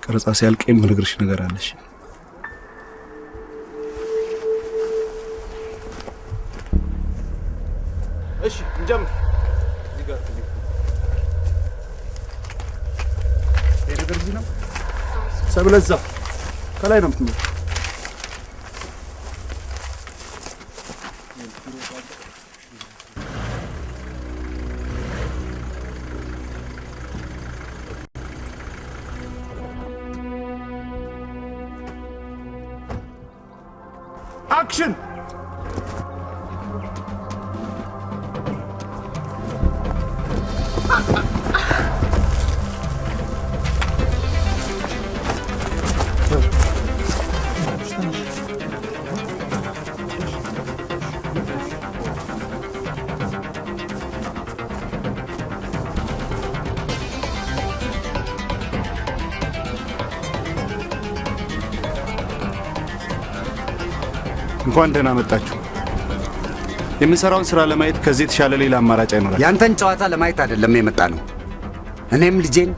ቀረጻ ሲያልቅ የምነግርሽ ነገር አለሽ። እሺ እንጀምር። እዚህ ጋር ይሄ ነገር እዚህ ነው። ሰብለ እዛ ከላይ ነው የምትመጣው። አክሽን! እንኳን ደህና መጣችሁ። የምንሰራውን ስራ ለማየት ከዚህ የተሻለ ሌላ አማራጭ አይኖርም። ያንተን ጨዋታ ለማየት አይደለም የመጣ ነው። እኔም ልጄን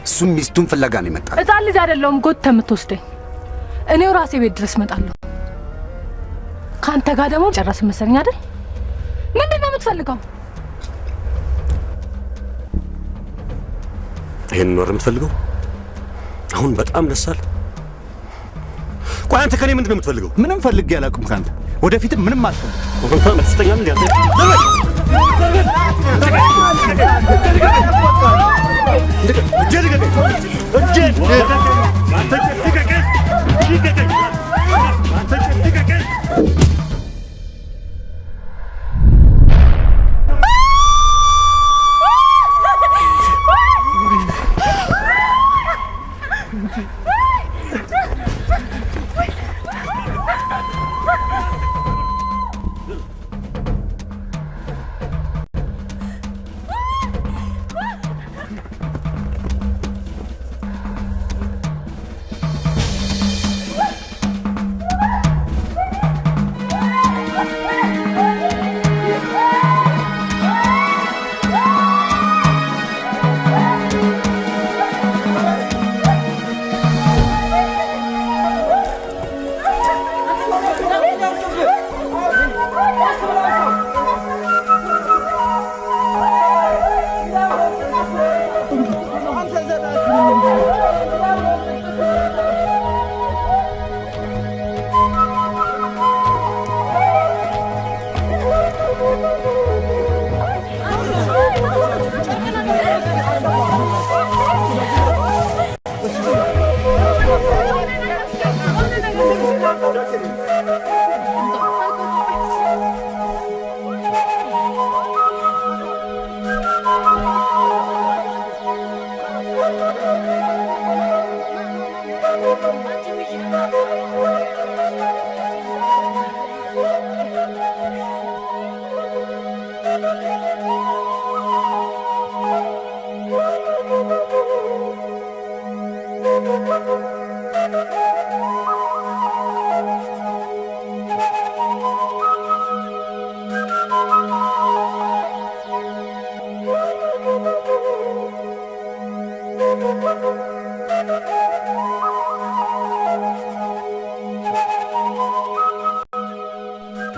እሱም ሚስቱን ፍለጋ ነው የመጣ ነው። ሕፃን ልጅ አይደለሁም ጎትተህ የምትወስደኝ። እኔው ራሴ ቤት ድረስ እመጣለሁ። ከአንተ ጋር ደግሞ ጨረስን መሰለኝ አይደል? ምንድን ነው የምትፈልገው? ይሄን ነው የምትፈልገው? አሁን በጣም ደስ አለ። ቆይ አንተ ከኔ ምንድን ነው የምትፈልገው? ምንም ፈልጌ አላውቅም ካንተ። ወደፊትም ምንም አትፈልግም። ወንታ መስጠኛ ምን ያዘ?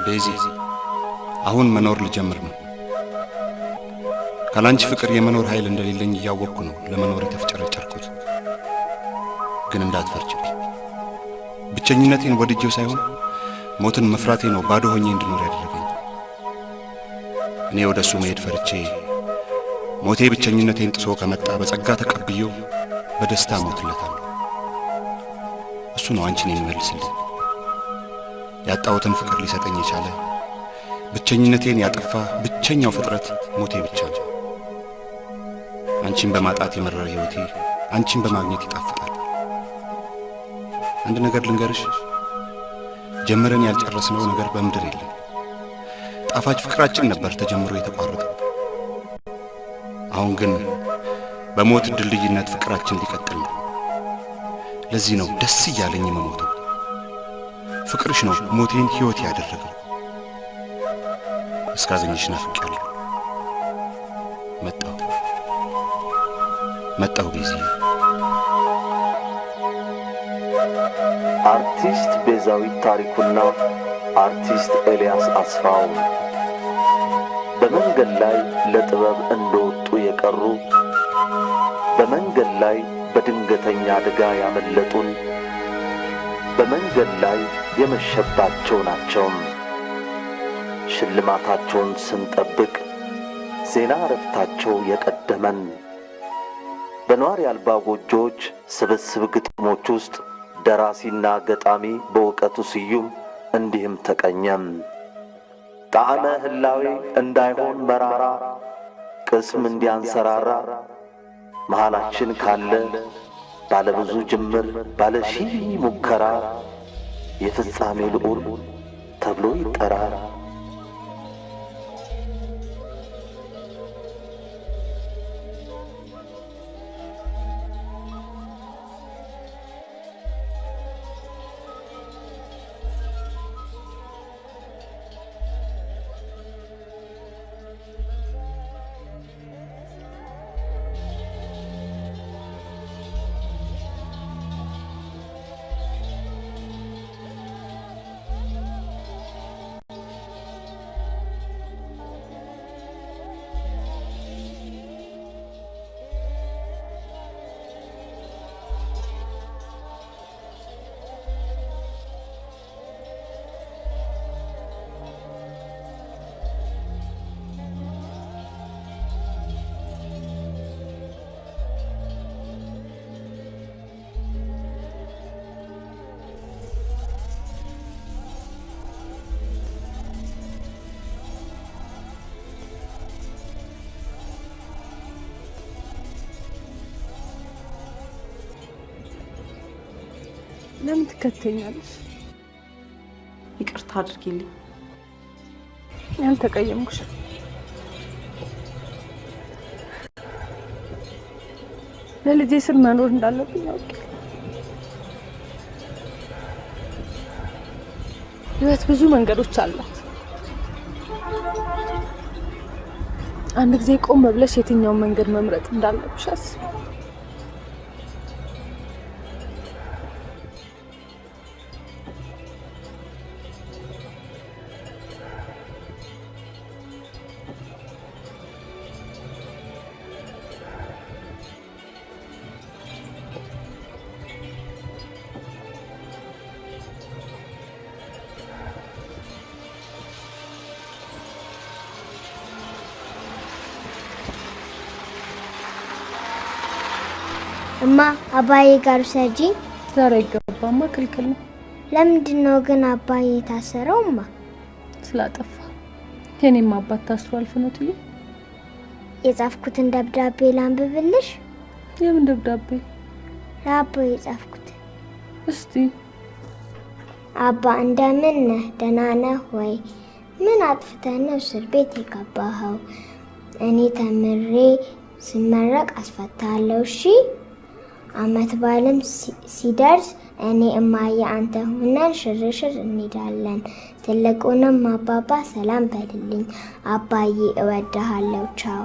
ዴዚ አሁን መኖር ልጀምር ነው። ካላንቺ ፍቅር የመኖር ኃይል እንደሌለኝ እያወቅኩ ነው ለመኖር የተፍጨረጨርኩት። ግን እንዳትፈርጅብኝ። ብቸኝነቴን ወድጄው ሳይሆን ሞትን መፍራቴ ነው ባዶ ሆኜ እንድኖር ያደረገኝ። እኔ ወደሱ መሄድ ፈርቼ ሞቴ ብቸኝነቴን ጥሶ ከመጣ በጸጋ ተቀብዬው በደስታ ሞትለታለሁ። እሱ ነው አንቺን የሚመልስልኝ። ያጣሁትን ፍቅር ሊሰጠኝ የቻለ ብቸኝነቴን ያጠፋ ብቸኛው ፍጥረት ሞቴ ብቻ ነው። አንቺን በማጣት የመረረ ሕይወቴ አንቺን በማግኘት ይጣፍጣል። አንድ ነገር ልንገርሽ፣ ጀምረን ያልጨረስነው ነገር በምድር የለም። ጣፋጭ ፍቅራችን ነበር ተጀምሮ የተቋረጠው። አሁን ግን በሞት ድልድይነት ፍቅራችን ሊቀጥል ነው። ለዚህ ነው ደስ እያለኝ የምሞተው። ፍቅርሽ ነው ሞቴን ሕይወት ያደረገው። እስካገኝሽ ናፍቄያለሁ። መጣሁ ጊዜ አርቲስት ቤዛዊት ታሪኩና አርቲስት ኤልያስ አስፋው በመንገድ ላይ ለጥበብ እንደወጡ የቀሩ በመንገድ ላይ በድንገተኛ አደጋ ያመለጡን በመንገድ ላይ የመሸባቸው ናቸው። ሽልማታቸውን ስንጠብቅ ዜና እረፍታቸው የቀደመን በነዋሪ አልባ ጎጆዎች ስብስብ ግጥሞች ውስጥ ደራሲና ገጣሚ በእውቀቱ ስዩም እንዲህም ተቀኘም። ጣዕመ ህላዌ እንዳይሆን መራራ ቅስም እንዲያንሰራራ መሃላችን ካለ ባለብዙ ጅምር ባለ ሺህ ሙከራ የፍጻሜ ልዑል ተብሎ ይጠራ። ለምን ትከተኛለሽ? ይቅርታ አድርጊልኝ። ያልተቀየምኩሽ ለልጄ ስል መኖር እንዳለብኝ አውቄ። ህይወት ብዙ መንገዶች አሏት። አንድ ጊዜ ቆም ብለሽ የትኛውን መንገድ መምረጥ እንዳለብሽ አስቢ። እማ አባዬ ጋር ሰጂ ዛሬ አይገባማ፣ ክልክል ነው። ለምንድን ነው ግን አባዬ የታሰረው? እማ ስላጠፋ። የኔም አባት ታስሯል። ፍኖትዬ የጻፍኩትን ደብዳቤ ላንብብልሽ? የምን ደብዳቤ? ለአባዬ የጻፍኩት። እስቲ። አባ እንደምን ነህ? ደህና ነህ ወይ? ምን አጥፍተህ ነው እስር ቤት የገባኸው? እኔ ተምሬ ስመረቅ አስፈታለሁ። እሺ አመት በዓልም ሲደርስ እኔ እማዬ አንተ ሆነን ሽርሽር እንሄዳለን። ትልቁንም አባባ ሰላም በልልኝ። አባዬ እወድሃለሁ። ቻው።